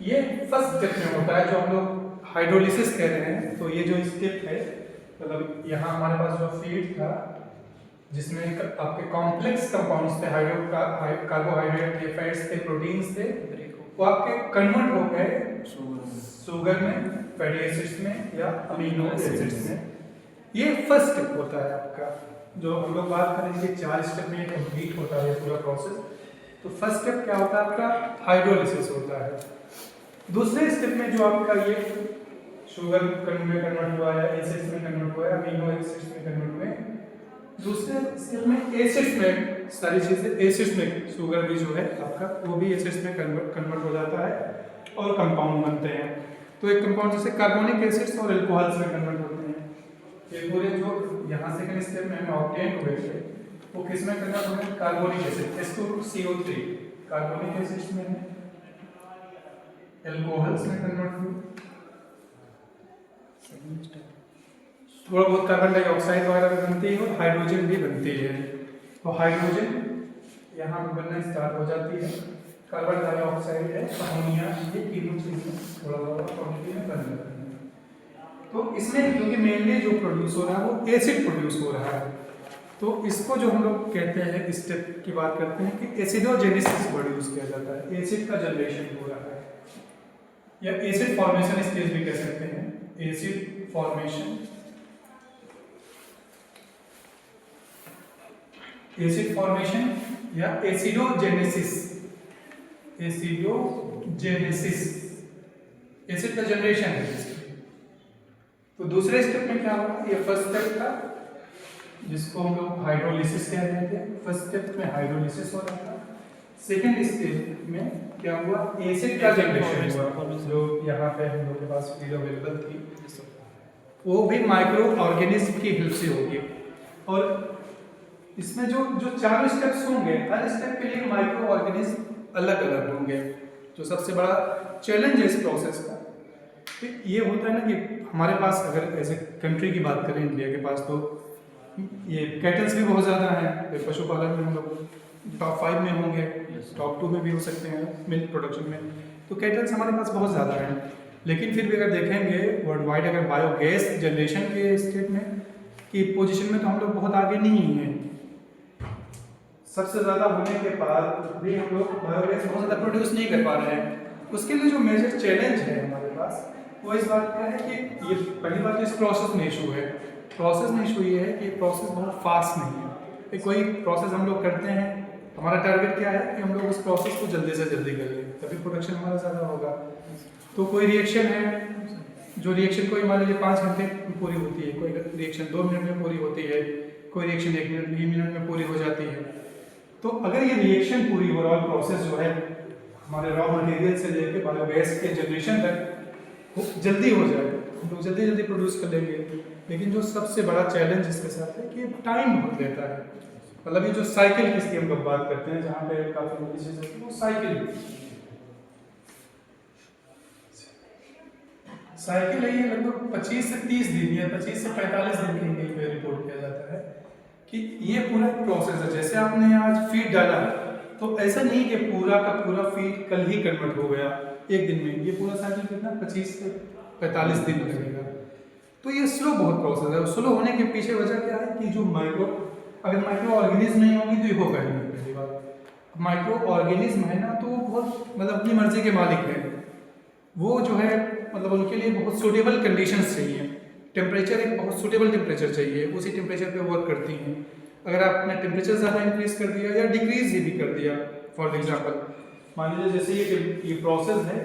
ये फर्स्ट स्टेप में होता है, जो हम लोग हाइड्रोलिसिस कह रहे हैं। तो ये जो स्टेप है, मतलब यहाँ हमारे पास जो फीड था, जिसमें आपके कॉम्प्लेक्स कंपाउंड्स थे, कार्बोहाइड्रेट थे, फैट्स थे, प्रोटीन्स थे, वो आपके कन्वर्ट हो गए शुगर में, फैटी एसिड्स में या अमीनो एसिड्स में। ये फर्स्ट स्टेप होता है आपका, जो हम लोग बात करेंगे 4 स्टेप में कंप्लीट होता है पूरा प्रोसेस। तो फर्स्ट स्टेप क्या होता है आपका, हाइड्रोलिसिस होता है। दूसरे स्टेप में जो आपका ये शुगर में कन्वर्ट हुआ है, एसिड्स में कन्वर्ट हुआ है, अमीनो एसिड्स में कन्वर्ट हुए, दूसरे स्टेप में एसिड्स में सारी चीजें, एसिड्स में शुगर भी जो है आपका वो भी एसिड्स में कन्वर्ट हो जाता है और कंपाउंड बनते हैं। तो एक कंपाउंड जैसे कार्बोनिक एसिड्स और अल्कोहल्स में कन्वर्ट होते हैं। ये पूरे जो यहाँ सेकंड स्टेप में हमें ऑब्टेन हुए थे वो किस में कन्वर्ट हुए, carbonic acid H2CO3 carbonic acids में है, अल्कोहल्स में कन्वर्ट हुए, थोड़ा बहुत कार्बन डाइऑक्साइड वगैरह भी बनती है और हाइड्रोजन भी बनती है। तो हाइड्रोजन यहाँ पे बनना स्टार्ट हो जाती है, कार्बन डाइऑक्साइड है, अमोनिया, ये तीनों चीजें थोड़ा बहुत क्वांटिटी में बन जाती हैं। तो इसमें क्योंकि मेनली जो प्रोड्यूस हो रहा है वो एसिड प्रोड्यूस हो रहा है, तो इसको जो हम लोग कहते हैं स्टेप की बात करते हैं कि एसिडोजेनेसिस वर्ड यूज किया जाता है, एसिड का जनरेशन हो रहा है या एसिड फॉर्मेशन स्टेज भी कह सकते हैं, एसिड फॉर्मेशन, एसिड फॉर्मेशन या एसिडोजेनेसिस, एसिडोजेनेसिस एसिड का जनरेशन है। तो दूसरे स्टेप में क्या होगा, ये फर्स्ट स्टेप था जिसको हम लोग हाइड्रोलिसिस कह रहे थे, फर्स्ट स्टेप में हाइड्रोलिसिस हो रहा था। सेकेंड स्टेप में क्या हुआ, एसिड का जनरेशन हुआ, जो यहाँ पे हम लोग के पास फीड अवेलेबल थी वो भी माइक्रो ऑर्गेनिज्म की हेल्प से होगी। और इसमें जो जो चारों स्टेप्स होंगे, हर स्टेप के लिए माइक्रो ऑर्गेनिज्म अलग अलग होंगे। जो सबसे बड़ा चैलेंज है इस प्रोसेस का तो ये होता है ना कि हमारे पास अगर एज ए कंट्री की बात करें इंडिया के पास, तो ये कैटल्स भी बहुत ज़्यादा हैं, पशुपालन में हम लोग टॉप 5 में होंगे, टॉप 2 में भी हो सकते हैं मिल्क प्रोडक्शन में, तो कैटल्स हमारे पास बहुत ज़्यादा हैं। लेकिन फिर भी अगर देखेंगे वर्ल्ड वाइड अगर बायोगैस जनरेशन के स्टेट में की पोजीशन में तो हम लोग बहुत आगे नहीं हैं। सबसे ज़्यादा होने के बाद भी हम लोग बायोगैस बहुत ज़्यादा प्रोड्यूस नहीं कर पा रहे हैं। उसके लिए जो मेजर चैलेंज है हमारे पास वो इस बात का है कि ये पहली बात इस प्रोसेस में इशू है। प्रोसेस में इशू ये है कि प्रोसेस बहुत फास्ट नहीं है कि कोई प्रोसेस हम लोग करते हैं, हमारा टारगेट क्या है कि हम लोग उस प्रोसेस को जल्दी से जल्दी कर लें तभी प्रोडक्शन हमारा ज़्यादा होगा। तो कोई रिएक्शन है, जो रिएक्शन कोई मान लीजिए 5 घंटे में पूरी होती है, कोई रिएक्शन 2 मिनट में पूरी होती है, कोई रिएक्शन 1 मिनट 2 मिनट में पूरी हो जाती है। तो अगर ये रिएक्शन पूरी ओवरऑल प्रोसेस जो है हमारे रॉ मटेरियल से लेके बायोगैस के जनरेशन तक जल्दी हो जाए, हम लोग जल्दी जल्दी प्रोड्यूस कर लेंगे। लेकिन जो सबसे बड़ा चैलेंज इसके साथ है कि टाइम बहुत लेता है। मतलब ये जो साइकिल किसकी हम लोग बात करते हैं, जहाँ पे काफी मोटी चीज होती है वो साइकिल है। ये लगभग 25 से 30 दिन या 25 से 45 दिन के लिए रिपोर्ट किया जाता है कि ये पूरा प्रोसेस है। जैसे आपने आज फीड डाला तो ऐसा नहीं कि पूरा का पूरा फीड कल ही कन्वर्ट हो गया एक दिन में, ये पूरा साइकिल कितना 25 से 45 दिन लगेगा। तो ये स्लो बहुत प्रोसेस है। स्लो होने के पीछे वजह क्या है कि जो अगर माइक्रो ऑर्गेनिज्म नहीं होगी तो ये होगा ही नहीं। पहली बात माइक्रो ऑर्गेनिज्म है ना, तो वो बहुत मतलब अपनी मर्जी के मालिक है। वो जो है मतलब उनके लिए बहुत सूटेबल कंडीशंस चाहिए, टेम्परेचर एक बहुत सूटेबल टेम्परेचर चाहिए, उसी टेम्परेचर पे वर्क करती हैं। अगर आपने टेम्परेचर ज़्यादा इंक्रीज कर दिया या डिक्रीज ही भी कर दिया, फॉर एग्जांपल मान लीजिए जैसे ये प्रोसेस है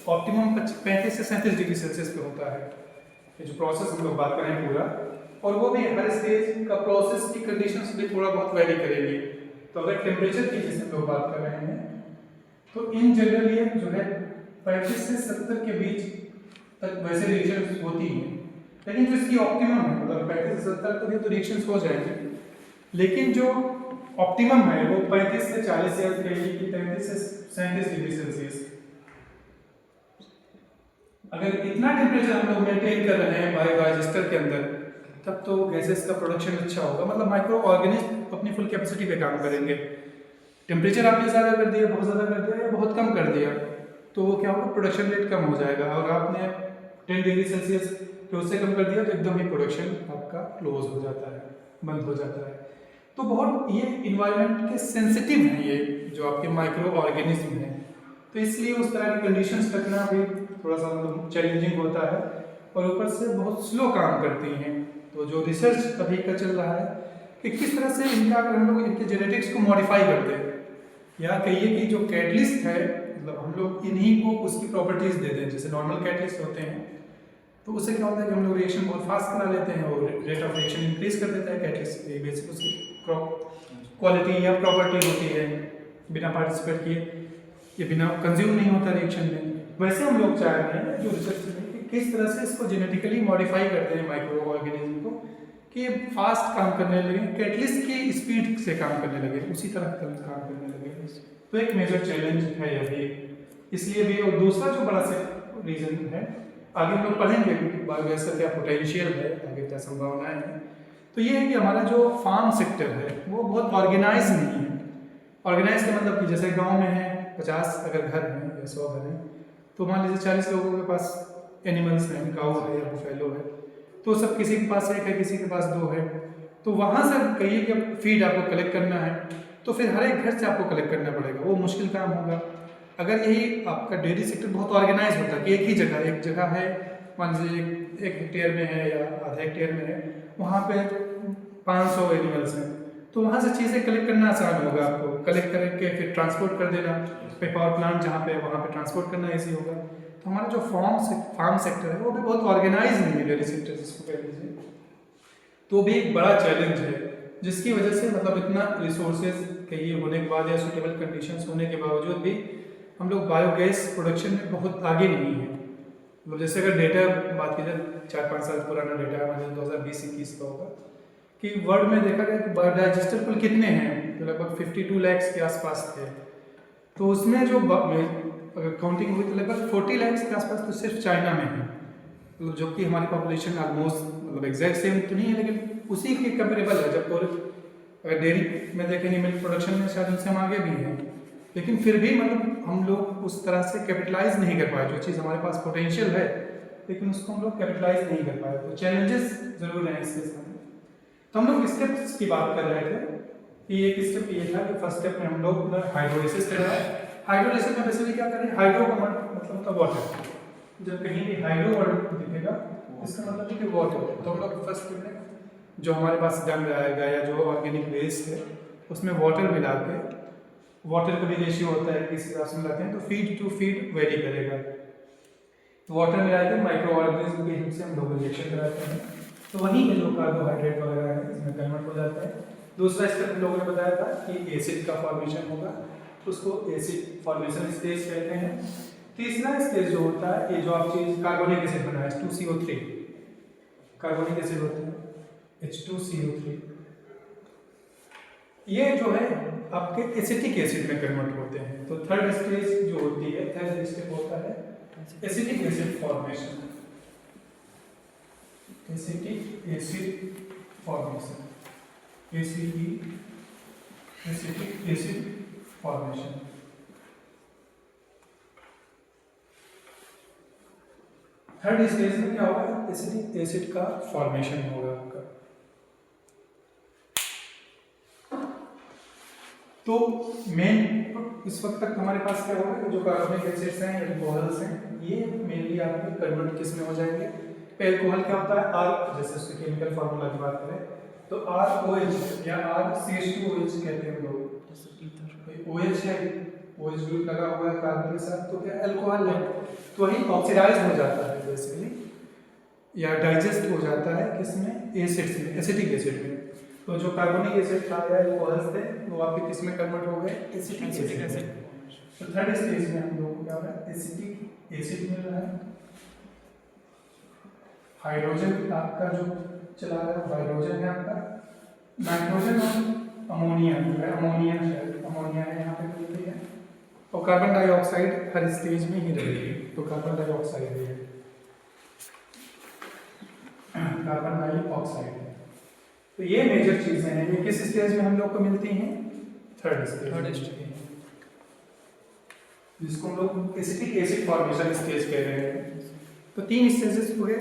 ऑप्टिमम 35 से 37 डिग्री सेल्सियस पे होता है, ये जो प्रोसेस हम लोग बात करें पूरा, और वो भी हर स्टेज का प्रोसेस की कंडीशंस भी थोड़ा बहुत वेरी करेंगी। तो अगर टेम्परेचर की जैसे हम लोग बात कर रहे हैं तो इन जनरल ये जो है 35 से 70 के बीच तक वैसे रिएक्शंस होती हैं। लेकिन जो इसकी ऑप्टिमम है मतलब 35 से 70 तक तो रिएक्शंस हो जाएंगे, लेकिन जो ऑप्टिमम है वो 35 से 40 या 33 से 37 डिग्री सेल्सियस। अगर इतना टेम्परेचर हम लोग मेंटेन कर रहे हैं बायोडाइजेस्टर के अंदर, तब तो गैसेस का प्रोडक्शन अच्छा होगा। मतलब माइक्रो ऑर्गेनिज्म अपनी फुल कैपेसिटी पे काम करेंगे। टेम्परेचर आपने ज़्यादा कर दिया, बहुत ज़्यादा कर दिया या बहुत कम कर दिया, तो वो क्या होगा, प्रोडक्शन रेट कम हो जाएगा। और आपने 10 डिग्री सेल्सियस पे उससे कम कर दिया तो एकदम ही प्रोडक्शन आपका क्लोज हो जाता है, बंद हो जाता है। तो बहुत ये इन्वायरमेंट के सेंसिटिव हैं ये जो आपके माइक्रो ऑर्गेनिज्म हैं, तो इसलिए उस तरह की कंडीशंस रखना भी थोड़ा सा मतलब चैलेंजिंग होता है और ऊपर से बहुत स्लो काम करती हैं। तो जो रिसर्च अभी का चल रहा है कि किस तरह से इनका अगर हम लोग इनके जेनेटिक्स को मॉडिफाई कर दें या कहिए कि जो कैटलिस्ट है, मतलब हम लोग इन्हीं को उसकी प्रॉपर्टीज़ देते हैं। जैसे नॉर्मल कैटलिस्ट होते हैं तो उससे क्या होता है कि हम लोग रिएक्शन बहुत फास्ट करा लेते हैं और रेट ऑफ रिएक्शन इंक्रीज कर देता है कैटलिस्ट। ये बेसिक उसकी क्वालिटी या प्रॉपर्टी होती है, बिना पार्टिसिपेट किए ये बिना कंज्यूम नहीं होता रिएक्शन में। वैसे हम लोग चाह रहे हैं जो रिसर्च में कि किस तरह से इसको जेनेटिकली मॉडिफाई करते हैं माइक्रो ऑर्गेनिज्म को कि ये फास्ट काम करने लगे, कैटलिस्ट की स्पीड से काम करने लगे, उसी तरह काम करने लगे। तो एक मेजर चैलेंज है यह भी, इसलिए भी। और दूसरा जो बड़ा से रीजन है, आगे हम लोग पढ़ेंगे बायोगैस का क्या पोटेंशियल है, आगे क्या संभावनाएं हैं। तो ये है कि हमारा जो फार्म सेक्टर है वो बहुत ऑर्गेनाइज नहीं है। ऑर्गेनाइज का मतलब कि जैसे गांव में है 50 अगर घर हैं या 100 घर हैं, तो मान लीजिए 40 लोगों के पास एनिमल्स हैं, काऊ है या बुफेलो है, तो सब किसी के पास 1 है, किसी के पास 2 है। तो वहाँ से कहिए कि फीड आपको कलेक्ट करना है तो फिर हर एक घर से आपको कलेक्ट करना पड़ेगा, वो मुश्किल काम होगा। अगर यही आपका डेयरी सेक्टर बहुत ऑर्गेनाइज होता है कि एक ही जगह, एक जगह है, मान लीजिए 1 हेक्टेयर में है या आधा हेक्टेयर में है, वहाँ पे 500 एनिमल्स हैं, तो वहाँ से चीज़ें कलेक्ट करना आसान होगा आपको। कलेक्ट करके फिर ट्रांसपोर्ट कर देना, पे पावर प्लांट जहाँ पे वहाँ पे ट्रांसपोर्ट करना ईजी होगा। तो हमारा जो फार्म सेक्टर है वो भी बहुत ऑर्गेनाइज नहीं है, डेयरी सेक्टर जिसको कह लीजिए, तो भी एक बड़ा चैलेंज है, जिसकी वजह से मतलब इतना रिसोर्सेज कहिए होने के बाद या सूटेबल कंडीशंस होने के बावजूद भी हम लोग बायोगैस प्रोडक्शन में बहुत आगे नहीं है। मतलब जैसे अगर डेटा बात की जाए, 4-5 साल पुराना डेटा हमारे 2020-21 का होगा कि वर्ल्ड में देखा गया कि बायोडाइजेस्टर कुल कितने हैं, तो लगभग 52 लाख के आसपास थे। तो उसमें जो अगर काउंटिंग हुई तो लगभग 40 लाख के आसपास तो सिर्फ चाइना में है, मतलब जो कि हमारी पॉपुलेशन ऑलमोस्ट मतलब एग्जैक्ट सेम तो नहीं है लेकिन उसी के कंपेरेबल है। जब अगर डेयरी में देखेंगे मिल्क प्रोडक्शन में शायद उनसे हम आगे भी हैं, लेकिन फिर भी मतलब हम लोग उस तरह से कैपिटलाइज नहीं कर पाए। जो चीज़ हमारे पास पोटेंशियल है लेकिन उसको हम लोग कैपिटलाइज नहीं कर पाए, तो चैलेंजेस जरूर हैं इसके सामने। तो हम लोग स्टेप्स की बात कर रहे थे कि एक स्टेप ये था कि फर्स्ट स्टेप में हम लोग हाइड्रोलिसिस कर रहे हैं। हाइड्रोलिसिस में बेसिकली क्या करें, हाइड्रो का मतलब होता है वाटर। जब कहीं भी हाइड्रो वर्ड दिखेगा इसका मतलब है कि वाटर। तो हम लोग फर्स्ट स्टेप में जो हमारे पास डंग आएगा या जो ऑर्गेनिक वेस्ट है उसमें वाटर मिला के, वाटर का भी रेशियो होता है किस हिसाब से मिलाते हैं, तो फीड टू फीड वेरी करेगा। तो वाटर मिला के माइक्रो ऑर्गेनिज्म के हेल्प से हम लोग रिएक्शन कराते हैं, तो वहीं पे जो कार्बोहाइड्रेट वगैरह है इसमें कन्वर्ट हो जाता है। दूसरा स्टेप हम लोगों ने बताया था कि एसिड का फॉर्मेशन होगा, उसको एसिड फॉर्मेशन स्टेज कहते हैं। तीसरा स्टेज जो होता है, ये जो आप चीज कार्बोनिक एसिड बना है H2CO3, कार्बोनिक एसिड होता है H2CO3, ये जो है आपके एसिटिक एसिड में कन्वर्ट होते हैं। तो थर्ड स्टेज जो होती है, थर्ड स्टेप होता है acetic acid formation, acetic acid formation, acetic acid formation. Third stage में क्या होगा, एसिटिक एसिड का फॉर्मेशन होगा आपका। तो मेन इस वक्त तक हमारे पास क्या होगा कि जो कार्बोनिक एसिड्स हैं या अल्कोहल्स हैं, ये मेनली आपके कन्वर्ट किस में हो जाएंगे। अल्कोहल क्या होता है, R, जैसे उसके केमिकल फार्मूला की बात करें तो ROH या RCH2OH कहते हैं लोग। OH है, OH ग्रुप लगा हुआ है कार्बन के साथ, तो क्या अल्कोहल है, तो वही ऑक्सीडाइज हो जाता है बेसिकली, या डाइजेस्ट हो जाता है किसमें, एसिड्स में, एसिटिक एसिड में। तो जो कार्बोनिक एसिड था या अल्कोहल्स थे वो आपके किस में कन्वर्ट हो गए, एसिटिक एसिड। तो थर्ड स्टेज में हम लोगों को क्या हो रहा है, एसिटिक एसिड मिल रहा है। हाइड्रोजन आपका जो चला रहा है हाइड्रोजन है आपका, नाइट्रोजन और अमोनिया है, अमोनिया है यहाँ पे मिलती है, और कार्बन डाइऑक्साइड हर स्टेज में ही रहेगी। तो कार्बन डाइऑक्साइड है, कार्बन डाइऑक्साइड है। तो ये मेजर चीजें हैं, ये किस स्टेज में हम लोग को मिलती हैं, थर्ड स्टेज, जिसको हम लोग एसिटिक एसिड फॉर्मेशन स्टेज कह रहे हैं। तो 3 स्टेजेस हुए।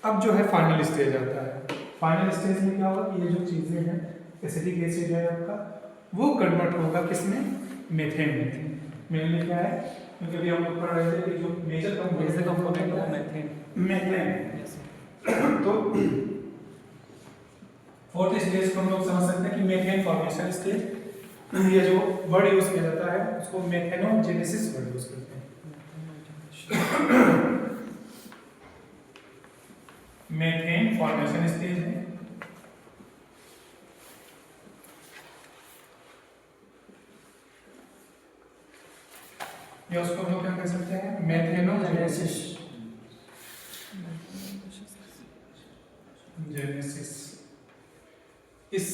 अब जो है फाइनल स्टेज आता है। फाइनल स्टेज में क्या होगा, ये जो चीजें हैं एसिटिक एसिड है आपका, वो कन्वर्ट होगा किसमें, मीथेन में। मेनली क्या है, क्योंकि अभी हम लोग पढ़ रहे थे कि जो मेजर कंपोनेंट है मीथेन। तो फोर्थ स्टेज को हम लोग समझ सकते हैं कि मीथेन फॉर्मेशन स्टेज। ये जो वर्ड यूज किया जाता है उसको मेथेनोजेनेसिस वर्ड यूज करते हैं। मेथेन फॉर्मेशन स्टेज है, या उसको हम लोग क्या कह सकते हैं, मेथेनोजेनेसिस। जेनेसिस इस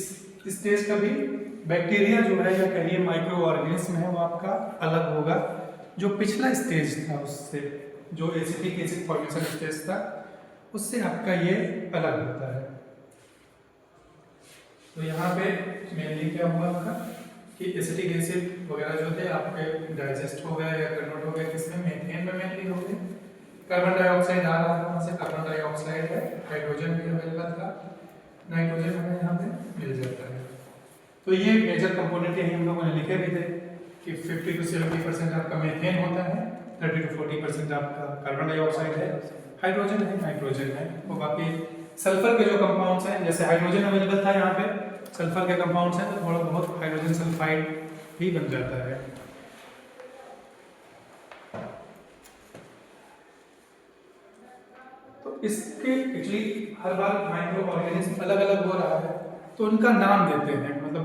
स्टेज का भी बैक्टीरिया जो है या कहिए माइक्रो ऑर्गेनिज्म है वो आपका अलग होगा। जो पिछला स्टेज था उससे, जो एसिटिक एसिड फॉर्मेशन स्टेज था उससे आपका ये अलग होता है। तो यहाँ पे मेनली क्या हुआ आपका कि एसिटिक एसिड वगैरह जो थे आपके डाइजेस्ट हो गए या कन्वर्ट हो गए, किसमें, मेथेन में मेनली हो गए। कार्बन डाइऑक्साइड आ रहा है वहाँ से, कार्बन डाइऑक्साइड है, हाइड्रोजन भी अवेलेबल था, नाइट्रोजन हमें यहाँ पे मिल जाता है। तो ये मेजर कंपोनेंट यही हम लोगों ने लिखे भी थे कि 50 to 70% आपका मेथेन होता है, 30 to 40% आपका कार्बन डाइऑक्साइड है, हाइड्रोजन है, नाइट्रोजन है, और बाकी सल्फर के जो कंपाउंड्स हैं, जैसे हाइड्रोजन अवेलेबल था यहाँ पे, सल्फर के कंपाउंड्स हैं तो थोड़ा बहुत हाइड्रोजन सल्फाइड भी बन जाता है। तो इसके एक्चुअली हर बार माइक्रो ऑर्गेनिज्म अलग अलग हो रहा है तो उनका नाम देते हैं, मतलब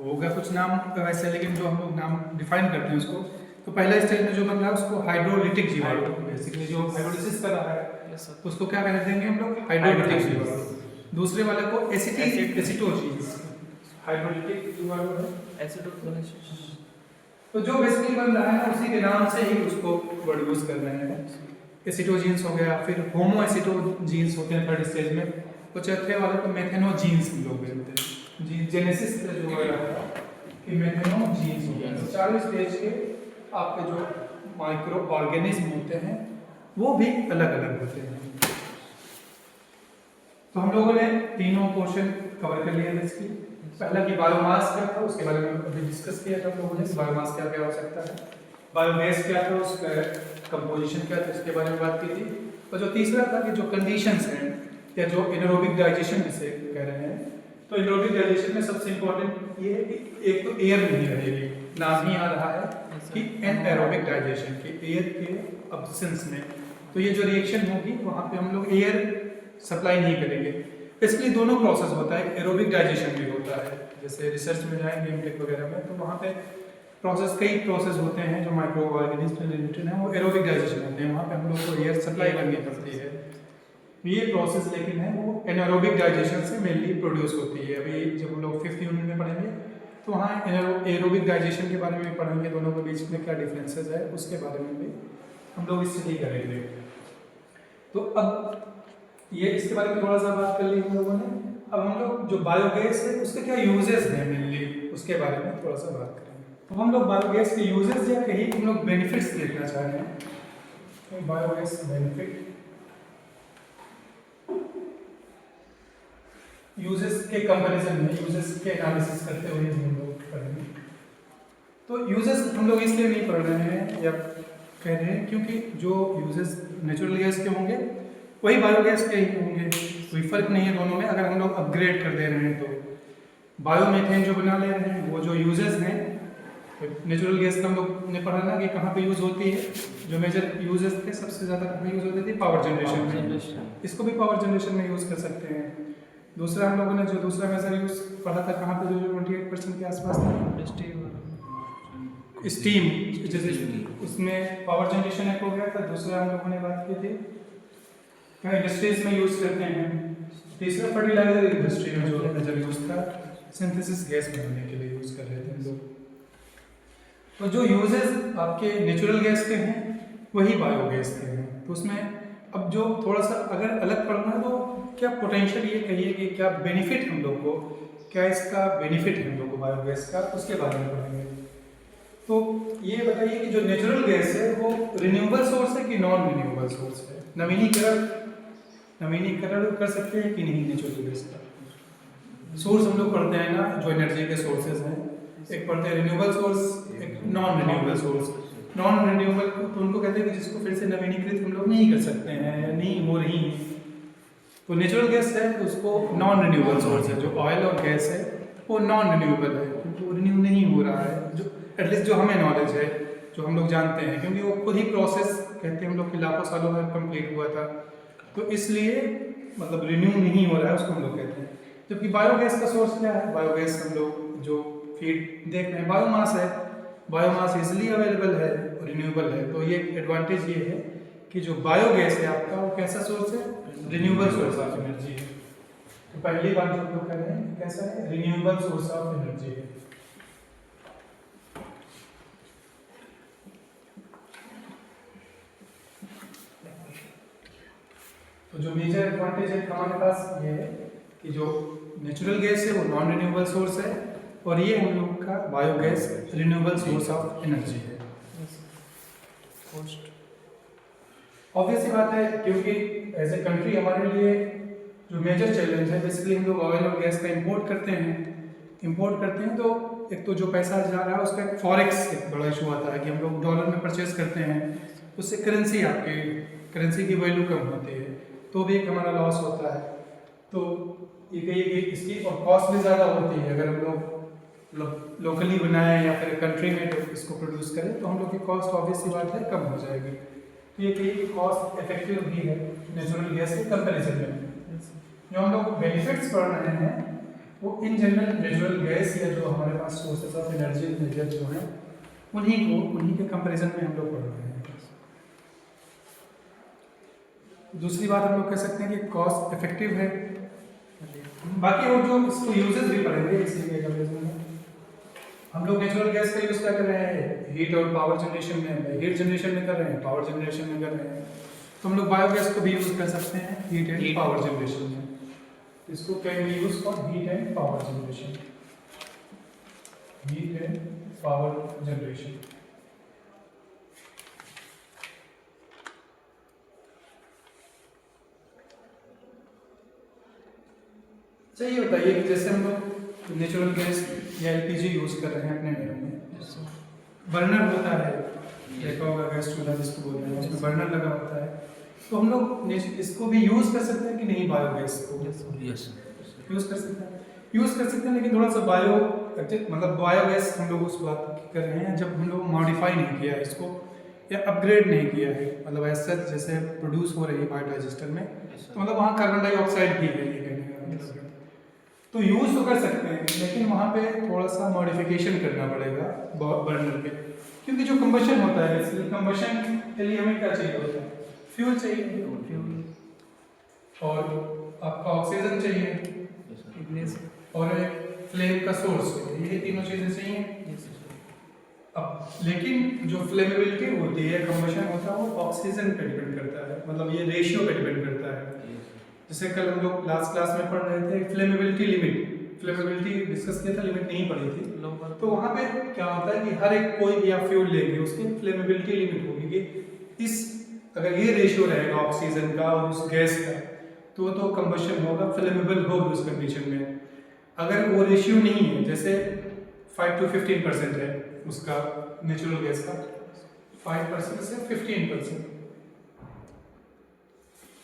होगा कुछ नाम वैसे, लेकिन जो हम लोग नाम डिफाइन करते हैं उसको, तो पहला स्टेज में जो बन रहा है उसको हाइड्रोलिटिक जीवाणु, बेसिकली जो हाइड्रोलिसिस कर रहा है तो उसको क्या कह देंगे हम लोग, हाइड्रोलिटिक जीवाणु। दूसरे वाले को एसिटोजीन्स, हाइड्रोलिटिक जीवाणु है एसिडोजेनेसिस। तो जो बेसिकली बन रहा है ना उसी के नाम से ही उसको वर्ड यूज कर रहे हैं। एसिटोजीन्स हो गया, फिर होमो एसिटोजीन्स होते हैं थर्ड स्टेज में, तो चौथे वाले को मेथेनोजीन्स हम लोग बोलते हैं। जेनेसिस से जो हो रहा है कि मेथेनोजीन्स हो गया। तो चारों स्टेज के आपके जो माइक्रो ऑर्गेनिज्म होते हैं वो भी अलग अलग होते हैं। तो हम लोगों ने तीनों पोर्शन कवर कर लिया बेसिकली। पहला कि बायोमास क्या था उसके बारे में अभी डिस्कस किया था हम लोगों ने, बायोमास क्या क्या हो सकता है, बायोगैस क्या था, उसका कंपोजिशन क्या था, इसके बारे में बात की थी। और जो तीसरा था कि जो कंडीशंस हैं या जो एनारोबिक डाइजेशन जिसे कह रहे हैं, तो एनारोबिक डाइजेशन में सबसे इंपॉर्टेंट ये है कि एक तो एयर नहीं रहेगी, नाम ही आ रहा है कि एनएरोबिक डाइजेशन के एयर के अब्सेंस में, तो ये जो रिएक्शन होगी वहाँ पे हम लोग एयर सप्लाई नहीं करेंगे। इसलिए दोनों प्रोसेस होता है, एरोबिक डाइजेशन भी होता है, जैसे रिसर्च में जाएंगे एमटेक वगैरह में तो वहाँ पे प्रोसेस, कई प्रोसेस होते हैं जो माइक्रो ऑर्गेनिज्म से रिलेटेड हैं, वो एरोबिक डाइजेशन होते हैं, वहाँ पे हम लोग को एयर सप्लाई करनी पड़ती है। ये प्रोसेस लेकिन है वो एनारोबिक डाइजेशन से मेनली प्रोड्यूस होती है। अभी जब हम लोग 5th यूनिट में पढ़ेंगे तो वहाँ एरोबिक डाइजेशन के बारे में पढ़ेंगे, दोनों के बीच में क्या डिफरेंसेस है उसके बारे में भी हम लोग स्टडी करेंगे। तो अब ये इसके बारे में थोड़ा सा बात कर ली हम लोगों ने। अब हम लोग जो बायोगैस है उसके क्या यूजेस हैं मेनली उसके बारे में थोड़ा सा बात करेंगे। तो हम लोग बायोगैस के यूजेस या कहीं हम लोग बेनिफिट्स देखना चाह रहे हैं, तो बायोगैस बेनिफिट यूजेस के कंपैरिजन में, यूजेस के एनालिसिस करते हुए हम लोग पढ़ेंगे। तो यूजेस हम लोग इसलिए नहीं पढ़ रहे हैं या कह रहे हैं क्योंकि जो यूजेस नेचुरल गैस के होंगे वही बायोगैस के ही होंगे, कोई फर्क नहीं है दोनों में। अगर हम लोग अपग्रेड कर दे रहे हैं तो बायोमीथेन जो बना ले रहे हैं वो जो यूजेस हैं, नेचुरल गैस का हम लोग ने पढ़ा ना कि कहाँ पे यूज होती है, जो मेजर यूजेस थे सबसे ज़्यादा कहाँ यूज होती थी, पावर जनरेशन में, इसको भी पावर जनरेशन में यूज़ कर सकते हैं। दूसरा हम लोगों ने जो दूसरा मेजर यूज पढ़ा था कहाँ पे, जो 28% के आसपास था, स्टीम, जैसे उसमें पावर जनरेशन एक हो गया था। दूसरा हम लोगों ने बात की थी इंडस्ट्रीज में यूज करते हैं। तीसरा फर्टिलाइजर इंडस्ट्री में जो मेजर यूज था, सिंथेसिस गैस बनाने के लिए यूज कर रहे थे हम लोग। तो जो यूजेस आपके नेचुरल गैस के हैं वही बायोगैस के हैं। तो उसमें अब जो थोड़ा सा अगर अलग पढ़ना है तो क्या पोटेंशियल ये कहिए कि क्या बेनिफिट हम लोग को, क्या इसका बेनिफिट है हम लोग को बायोगैस का, उसके बारे में पढ़ेंगे। तो ये बताइए कि जो नेचुरल गैस है वो रिन्यूएबल सोर्स है कि नॉन रिन्यूएबल सोर्स है, नवीनीकरण कर सकते हैं कि नहीं नेचुरल गैस का। सोर्स हम लोग पढ़ते हैं ना जो एनर्जी के सोर्सेज हैं, एक पढ़ते हैं रिन्यूएबल सोर्स, एक non renewable source. Non renewable तो उनको कहते हैं कि जिसको फिर से नवीनीकृत हम लोग नहीं कर सकते हैं या नहीं हो रही है। तो नेचुरल गैस है तो उसको नॉन रिन्यूएबल सोर्स है, जो ऑयल और गैस है वो नॉन रिन्यूएबल है, क्योंकि वो रिन्यू नहीं हो रहा है, जो एटलीस्ट जो हमें नॉलेज है, जो हम लोग जानते हैं, क्योंकि वो खुद ही प्रोसेस कहते हैं हम लोग कि लाखों सालों में कंप्लीट हुआ था, तो इसलिए मतलब रिन्यू नहीं हो रहा है, उसको हम लोग कहते हैं। जबकि बायोगैस का सोर्स क्या है? बायोगैस हम लोग जो फीड देख रहे हैं बायोमास है, बायोमास इजिली अवेलेबल है, रिन्यूएबल है। तो ये एडवांटेज ये है कि जो बायोगैस है आपका वो कैसा सोर्स है? रिन्यूएबल सोर्स ऑफ एनर्जी है। तो पहली बात जो हम लोग कर रहे हैं कैसा है? रिन्यूएबल सोर्स ऑफ एनर्जी है। तो जो मेजर एडवांटेज है हमारे पास ये है कि जो नेचुरल गैस है वो नॉन रिन्यूएबल सोर्स है, और ये हम लोग का biogas renewable source of energy है। ऑब्वियस सी बात है, क्योंकि एज ए कंट्री हमारे लिए जो मेजर चैलेंज है, बेसिकली हम लोग ऑयल और गैस का इंपोर्ट करते हैं तो एक तो जो पैसा जा रहा है उसका एक फॉरेक्स एक बड़ा इशू आता है कि हम लोग डॉलर में परचेज करते हैं, उससे करेंसी की वैल्यू कम होती है, तो भी एक हमारा लॉस होता है। तो ये कहिए कि इसकी और कॉस्ट भी ज़्यादा होती है। अगर हम लोग लोकली बनाएं या फिर कंट्री में इसको प्रोड्यूस करें तो हम लोग की कॉस्ट ऑब्वियस सी बात है कम हो जाएगी। तो ये कहिए कि कॉस्ट इफेक्टिव भी है नेचुरल गैस के कंपेरिजन में। जो हम लोग बेनिफिट्स पढ़ रहे हैं वो इन जनरल नेचुरल गैस या जो हमारे पास सोर्सेस ऑफ एनर्जी मेजर जो हैं उन्हीं के कंपैरिजन में हम लोग पढ़ रहे हैं। दूसरी बात हम लोग कह सकते हैं कि कॉस्ट इफेक्टिव है। बाकी और जो इसको यूजेस भी पढ़ेंगे इसी कंपैरिजन में। हम लोग नेचुरल गैस का यूज क्या कर रहे हैं? हीट और पावर जनरेशन में, हीट जनरेशन में कर रहे हैं, पावर जनरेशन में कर रहे हैं। तो हम लोग बायोगैस को भी यूज कर सकते हैं हीट एंड पावर जनरेशन में। इसको can be use for heat and power generation, heat and power generation. अच्छा ये बताइए कि जैसे हम लोग नेचुरल गैस या एलपीजी यूज कर रहे हैं अपने घरों में, बर्नर होता है, देखा होगा गैस चूल्हा जिसको बोलते हैं, उसमें बर्नर लगा होता है, तो हम लोग इसको भी यूज कर सकते हैं कि नहीं? बायोगैस को यूज कर सकते हैं, लेकिन थोड़ा सा बायोगैस हम लोग उस बात की कर रहे हैं जब हम लोग मॉडिफाई नहीं किया है इसको या अपग्रेड नहीं किया है, मतलब ऐसा जैसे प्रोड्यूस हो रही है बायोडाइजेस्टर में, तो मतलब वहाँ कार्बन डाइऑक्साइड भी है, ये कहने का मतलब है। तो यूज तो कर सकते हैं, लेकिन वहाँ पे थोड़ा सा मॉडिफिकेशन करना पड़ेगा बर्नर पे, क्योंकि जो कंबशन होता है बेसिकली कंबशन के लिए हमें क्या चाहिए होता है? फ्यूल चाहिए, और आपका ऑक्सीजन चाहिए, और फ्लेम का सोर्स, ये तीनों चीजें चाहिए। अब लेकिन जो फ्लेमेबिलिटी होती है, कंबशन होता है, वो ऑक्सीजन पे डिपेंड करता है, मतलब ये रेशियो पे डिपेंड करता है। जैसे कल हम लोग लास्ट क्लास में पढ़ रहे थे फ्लेमेबिलिटी डिस्कस किया था, लिमिट नहीं पढ़ी थी। तो वहाँ पे क्या होता है कि हर एक कोई भी आप फ्यूल लेंगे उसकी फ्लेमेबिलिटी लिमिट होगी कि इस अगर ये रेशियो रहेगा ऑक्सीजन का और उस गैस का, तो कंबशन होगा, फ्लेमेबल होगा उस कंडीशन में। अगर वो रेशियो नहीं है, जैसे 5 to 15% है उसका नेचुरल गैस का, 5% से 15%,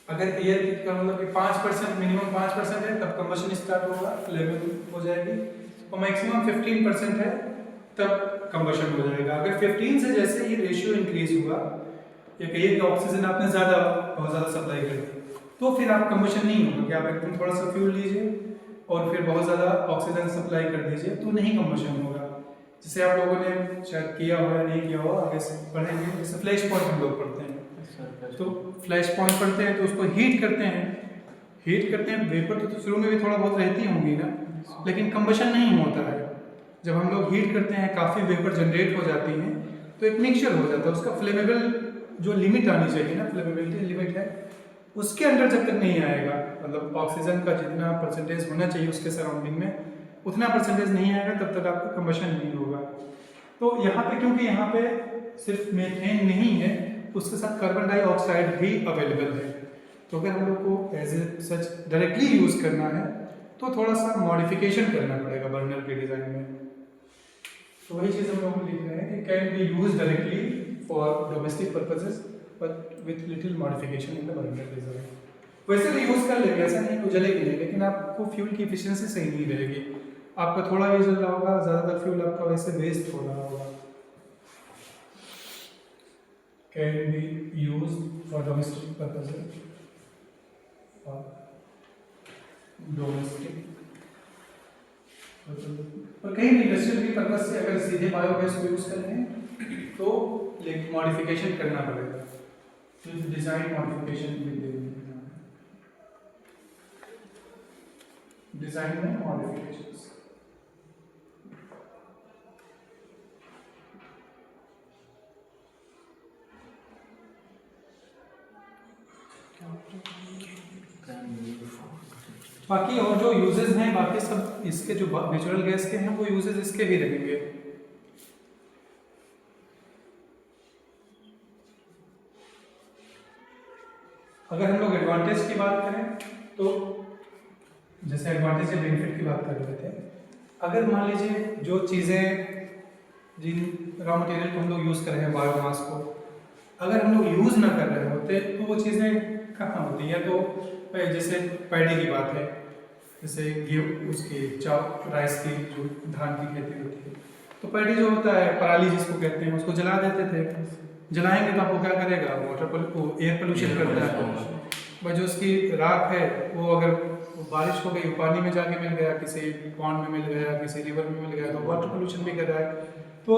अगर एयर का मतलब कि 5% मिनिमम 5% है तब कंबशन स्टार्ट होगा, फ्लेमेबल हो जाएगी, और मैक्सिमम 15% है तब कंबशन हो जाएगा। अगर 15 से जैसे ये रेशियो इंक्रीज हुआ, या कहिए कि ऑक्सीजन आपने बहुत ज़्यादा सप्लाई कर दी, तो फिर आप कंबशन नहीं होगा कि आप एकदम थोड़ा सा फ्यूल लीजिए और फिर बहुत ज़्यादा ऑक्सीजन सप्लाई कर दीजिए, तो नहीं कंबशन होगा। जिसे आप लोगों ने शायद किया हो या नहीं किया हो, आगे से पढ़ेंगे। जैसे फ्लैश पॉइंट हम लोग पढ़ते हैं, तो फ्लैश पॉइंट पढ़ते हैं तो उसको हीट करते हैं, वेपर तो शुरू में भी थोड़ा बहुत रहती होंगी ना, लेकिन कंबशन नहीं होता है। जब हम लोग हीट करते हैं काफ़ी वेपर जनरेट हो जाती हैं, तो एक मिक्सचर हो जाता है, उसका फ्लेमेबल जो लिमिट आनी चाहिए ना, फ्लेमेबिलिटी लिमिट है, उसके अंदर जब तक नहीं आएगा, मतलब ऑक्सीजन का जितना परसेंटेज होना चाहिए उसके सराउंडिंग में उतना परसेंटेज नहीं आएगा, तब तक आपका कंबशन नहीं होगा। तो यहाँ पे क्योंकि यहाँ पे सिर्फ मीथेन नहीं है, उसके साथ कार्बन डाइऑक्साइड भी अवेलेबल है, तो अगर हम लोग को as a such directly use करना है तो थोड़ा सा मॉडिफिकेशन करना पड़ेगा बर्नर के डिज़ाइन में। तो वही चीज़ हम लोग लिख रहे हैं कि can be use directly for domestic purposes but with little modification in the burner design. वैसे भी यूज़ कर लेंगे, ऐसा नहीं कुछ जलेगी नहीं, लेकिन आपको फ्यूल की एफिशिएंसी सही नहीं रहेगी। आपका थोड़ा भी जल रहा होगा, ज़्यादातर फ्यूल आपका वैसे वेस्ट हो रहा होगा। Can be use for domestic purposes, domestic और कहीं भी इंडस्ट्रियल पर्पज से अगर सीधे बायोगैस को यूज कर रहे हैं तो एक मॉडिफिकेशन करना पड़ेगा, तो डिजाइन मॉडिफिकेशन भी देंगे, डिजाइन में मॉडिफिकेशंस। बाकी और जो यूजेस हैं बाकी सब इसके जो नेचुरल गैस के हैं वो यूजेस इसके भी रहेंगे। अगर हम लोग एडवांटेज की बात करें तो जैसे एडवांटेज या बेनिफिट की बात कर रहे थे, अगर मान लीजिए जो चीज़ें जिन रॉ मटेरियल को हम लोग यूज़ कर रहे हैं बायोमास को, अगर हम लोग यूज़ ना कर रहे होते तो वो चीज़ें कहाँ होती हैं। तो जैसे पैडी की बात है, जैसे गेहूँ उसकी चाव राइस की जो धान की खेती होती है, तो पैडी जो होता है पराली जिसको कहते हैं उसको जला देते थे। जलाएंगे तो आपको क्या करेगा, एयर पोल्यूशन करता है। वह जो उसकी राख है वो अगर बारिश हो गई, पानी में जाके मिल गया, किसी पॉन्ड में मिल गया, किसी रिवर में मिल गया, तो वाटर पोल्यूशन भी कर रहा है। तो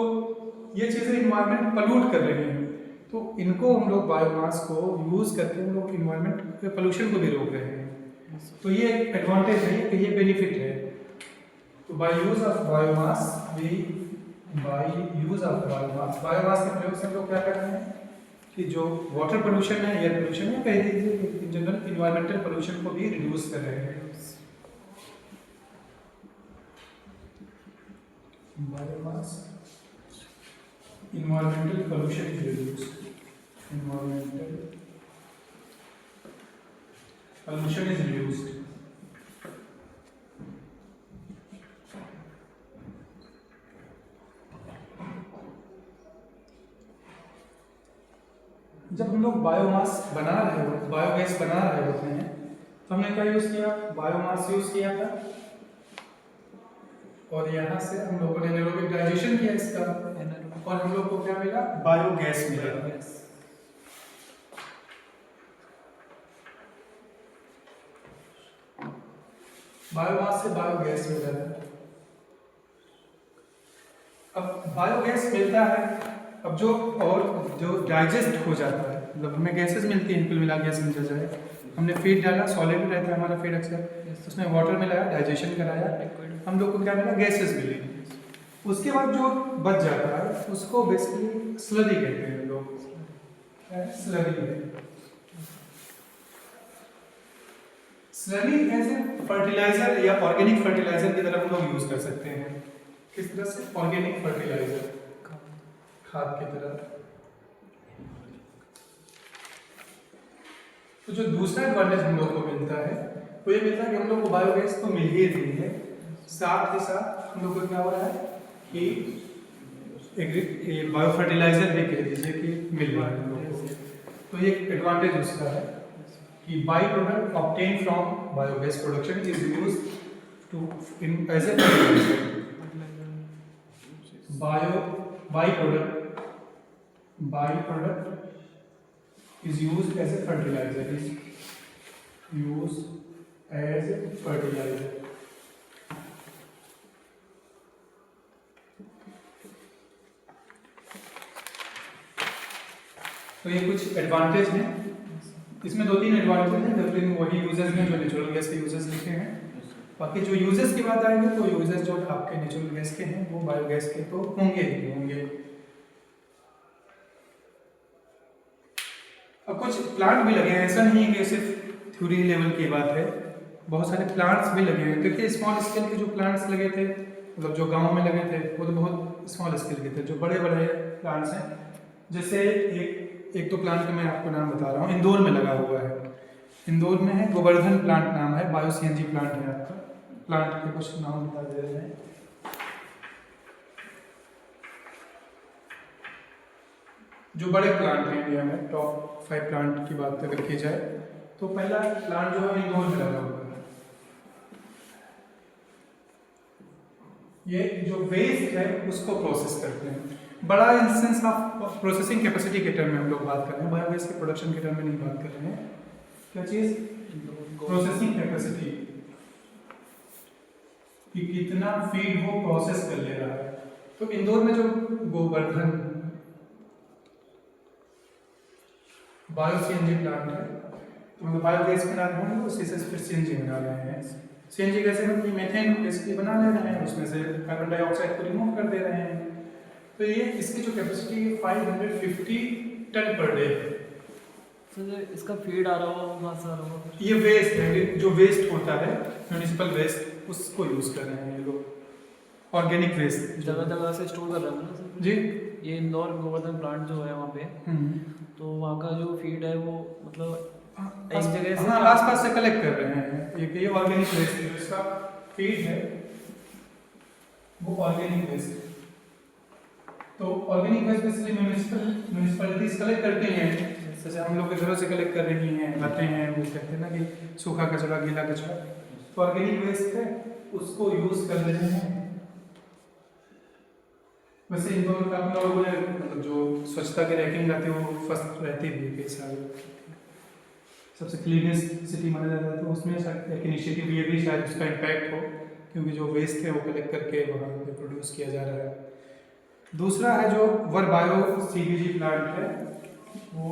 ये चीज़ें इन्वायरमेंट पल्यूट कर रही हैं। तो इनको हम लोग बायोमास को यूज़ करके हम लोग इन्वायरमेंट पोल्यूशन को भी रोक रहे हैं। तो ये एडवांटेज है कि ये बेनिफिट है। तो by use of biomass biomass के प्रयोग से हम लोग क्या कर रहे हैं कि जो वाटर पोल्यूशन है, एयर पोल्यूशन है, कह दीजिए इन जनरल इन्वायरमेंटल पोल्यूशन को भी रिड्यूस कर रहे हैं। Biomass environmental pollution is reduced. Environmental pollution is reduced. जब हम लोग बायोमास बना रहे हो, बायोगैस बना रहे होते हैं, तो हमने क्या यूज किया, बायोमास यूज किया था, और यहाँ से हम लोगों ने एनारोबिक डाइजेशन किया इसका, और हम लोग को क्या मिला, बायोगैस मिला। बायोमास से बायोगैस मिला है। अब बायोगैस मिलता है, अब जो डाइजेस्ट हो जाता है, मतलब हमें गैसेस मिलती हैं, कुल मिला गैस मिल जाए। हमने फीड डाला, सॉलिड रहता है हमारा फीड अक्सर, उसमें वाटर मिलाया, डाइजेशन कराया, हम लोग को क्या मिला, गैसेस मिली। उसके बाद जो बच जाता है उसको बेसिकली स्लरी कहते हैं लोग, slurry. Slurry as a fertiliser या ऑर्गेनिक फर्टिलाइजर की तरह हम लोग यूज कर सकते हैं। किस तरह से, ऑर्गेनिक फर्टिलाइजर, खाद की तरह। तो जो दूसरा एडवांटेज हम लोग को मिलता है वो ये मिलता है कि हम लोग को बायोगैस तो मिल ही रही है, साथ ही साथ हम लोग को क्या हो रहा है कि एक बायो फर्टिलाइजर भी कह दीजिए कि मिल रहा है हम लोग को। तो ये एडवांटेज उसका है कि by product obtain from biogas production is used to in as a fertiliser. By product is used as a fertilizer, तो ये कुछ एडवांटेज हैं, इसमें 2-3 एडवांटेज हैं, लेकिन वही यूजेस हैं जो नेचुरल गैस के यूजेस लिखे हैं। बाकी जो यूजेस की बात आएंगे तो यूजेस जो आपके नेचुरल गैस के हैं वो बायोगैस के तो होंगे ही होंगे। अब कुछ प्लांट भी लगे हैं, ऐसा नहीं है कि सिर्फ थ्योरी लेवल की बात है, बहुत सारे प्लांट्स भी लगे हैं। देखिए स्मॉल स्केल के जो प्लांट्स लगे थे, मतलब जो गांव में लगे थे, वो तो बहुत स्मॉल स्केल के थे। जो बड़े बड़े प्लांट्स हैं, जैसे एक तो प्लांट का मैं आपको नाम बता रहा हूँ, इंदौर में लगा हुआ है, इंदौर में है, गोवर्धन प्लांट नाम है, बायो CNG प्लांट है आपका। प्लांट के कुछ नाम बता दे रहे हैं। जो बड़े प्लांट हैं इंडिया में, टॉप 5 प्लांट की बात अगर की जाए तो पहला प्लांट जो है इंदौर में लगा हुआ है, ये जो वेस्ट है उसको प्रोसेस करते हैं। बड़ा इंस्टेंस ऑफ प्रोसेसिंग कैपेसिटी के टर्म में हम लोग बात कर रहे हैं, बायोगैस के प्रोडक्शन के टर्म में नहीं बात कर रहे हैं। क्या चीज़? प्रोसेसिंग कैपेसिटी, कि कितना फीड वो प्रोसेस कर ले रहा है। तो इंदौर में जो गोवर्धन बायो सीएनजी प्लांट है, तो बायोगैस बना रहे हैं, उसी से फिर सीएनजी बना रहे हैं। सीएनजी कैसे हम मीथेन बेसिकली बना ले रहे हैं, उसमें से कार्बन डाइऑक्साइड को रिमूव कर दे रहे हैं। तो ये इसकी जो कैपेसिटी है 550 टन पर डे है। सर इसका फीड आ रहा होगा वो कहाँ से आ रहा होगा? ये वेस्ट है, जो वेस्ट होता है म्यूनिसिपल वेस्ट, उसको यूज कर रहे हैं ये लोग, ऑर्गेनिक वेस्ट जगह जगह से स्टोर कर रहे हैं ना सर? जी। ये इंदौर गोवर्धन प्लांट जो है वहाँ पे, तो वहाँ का जो फीड है वो मतलब एक जगह से आसपास से कलेक्ट कर रहे हैं। ये ऑर्गेनिक वेस्ट जो इसका फीड है वो ऑर्गेनिक वेस्ट है। तो organic waste basically municipalities collect करते हैं, जैसे हम लोग के घरों से कलेक्ट कर रही हैं, लाते हैं, वो कहते हैं ना कि सूखा कचरा, गीला कचरा। तो ऑर्गेनिक वेस्ट है, उसको यूज कर रहे हैं। वैसे इंदौर का हम लोगों ने मतलब जो स्वच्छता की रैंकिंग आती है वो फर्स्ट रहती भी है कई साल, सबसे क्लीनेस्ट सिटी माना जाता है। तो उसमें एक इनिशिएटिव ये भी शायद उसका इम्पैक्ट हो, क्योंकि जो वेस्ट है वो कलेक्ट करके वहाँ पे प्रोड्यूस किया जा रहा है। दूसरा है जो वर बायो सीबीजी प्लांट है, वो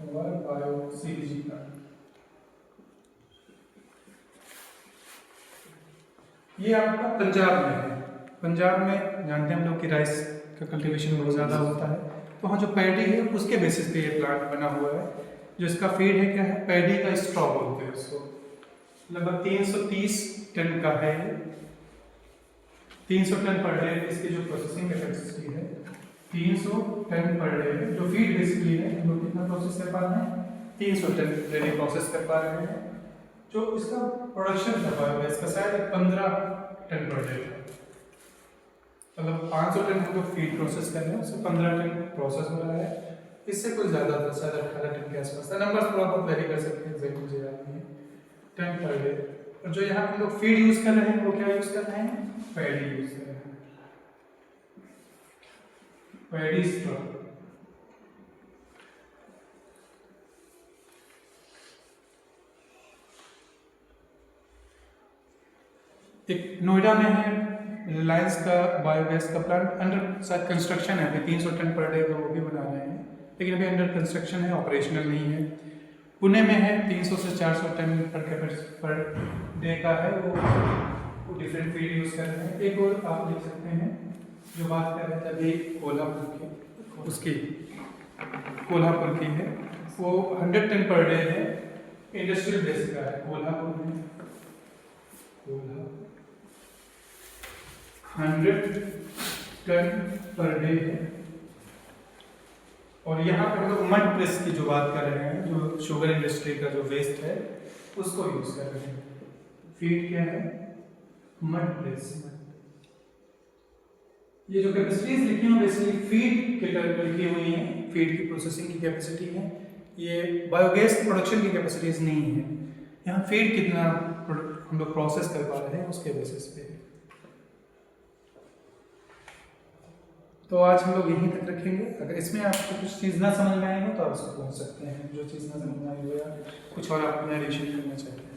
वर बायो सीबीजी प्लांट, ये आपका पंजाब में है। पंजाब में जानते हैं हम लोग कि राइस का कल्टीवेशन बहुत ज़्यादा होता है, तो वहाँ जो पैडी है उसके बेसिस पे ये प्लांट बना हुआ है। जो इसका फीड है क्या है, पैडी का स्ट्रॉ बोलते हैं उसको। लगभग 330 टन का है, 300 टन पर डे इसकी जो प्रोसेसिंग कैपेसिटी है, 300 टन पर डे। जो फीड बेसिकली है हम लोग कितना प्रोसेस कर पा रहे हैं, 300 टन डेली प्रोसेस कर पा रहे हैं। जो इसका प्रोडक्शन है बायोगैस का शायद 15 टन पर डे, मतलब 500 टन हम लोग फीड प्रोसेस कर रहे हैं, उससे 15 टन प्रोसेस हो रहा है। इससे कुछ ज़्यादा तो शायद 18 टन के आसपास, नंबर थोड़ा बहुत वेरी कर सकते हैं, एग्जैक्ट मुझे याद नहीं है, टन पर डे। और जो यहाँ हम लोग फीड यूज़ कर रहे हैं वो क्या यूज़ कर रहे हैं, पैडी यूज़ कर रहे हैं, पैडी स्ट्रॉ। एक नोएडा में है रिलायंस का बायोगैस का प्लांट, अंडर कंस्ट्रक्शन है, अभी 300 टन पर डे का वो भी बना रहे हैं, लेकिन अभी अंडर कंस्ट्रक्शन है, ऑपरेशनल नहीं है। पुणे में है 300 से 400 टन पर डे का है, वो डिफरेंट फीड यूज़ कर रहे हैं। एक और आप देख सकते हैं जो बात कर रहे थे अभी कोल्हापुर की, उसकी कोल्हापुर की है, वो 100 टन पर डे है, इंडस्ट्रियल बेस का है। कोल्हापुर में 100 टन पर डे है। और यहाँ पे हम लोग मड प्रेस की जो बात कर रहे हैं, जो शुगर इंडस्ट्री का जो वेस्ट है उसको यूज कर रहे हैं। फीड क्या है, मड प्रेस। ये जो कैपेसिटीज लिखी हैं बेसिकली फीड के टर्म में लिखी हुई हैं, फीड की प्रोसेसिंग की कैपेसिटी है, ये बायोगैस प्रोडक्शन की कैपेसिटीज नहीं है। यहाँ फीड कितना हम लोग प्रोसेस कर पा रहे हैं उसके बेसिस पे। तो आज हम लोग यहीं तक रखेंगे। अगर इसमें आपको कुछ चीज़ ना समझ में आई हो तो आप इसको पूछ सकते हैं, जो चीज़ ना समझ में आई हो या कुछ और आप अपना एडिशन करना चाहते हैं।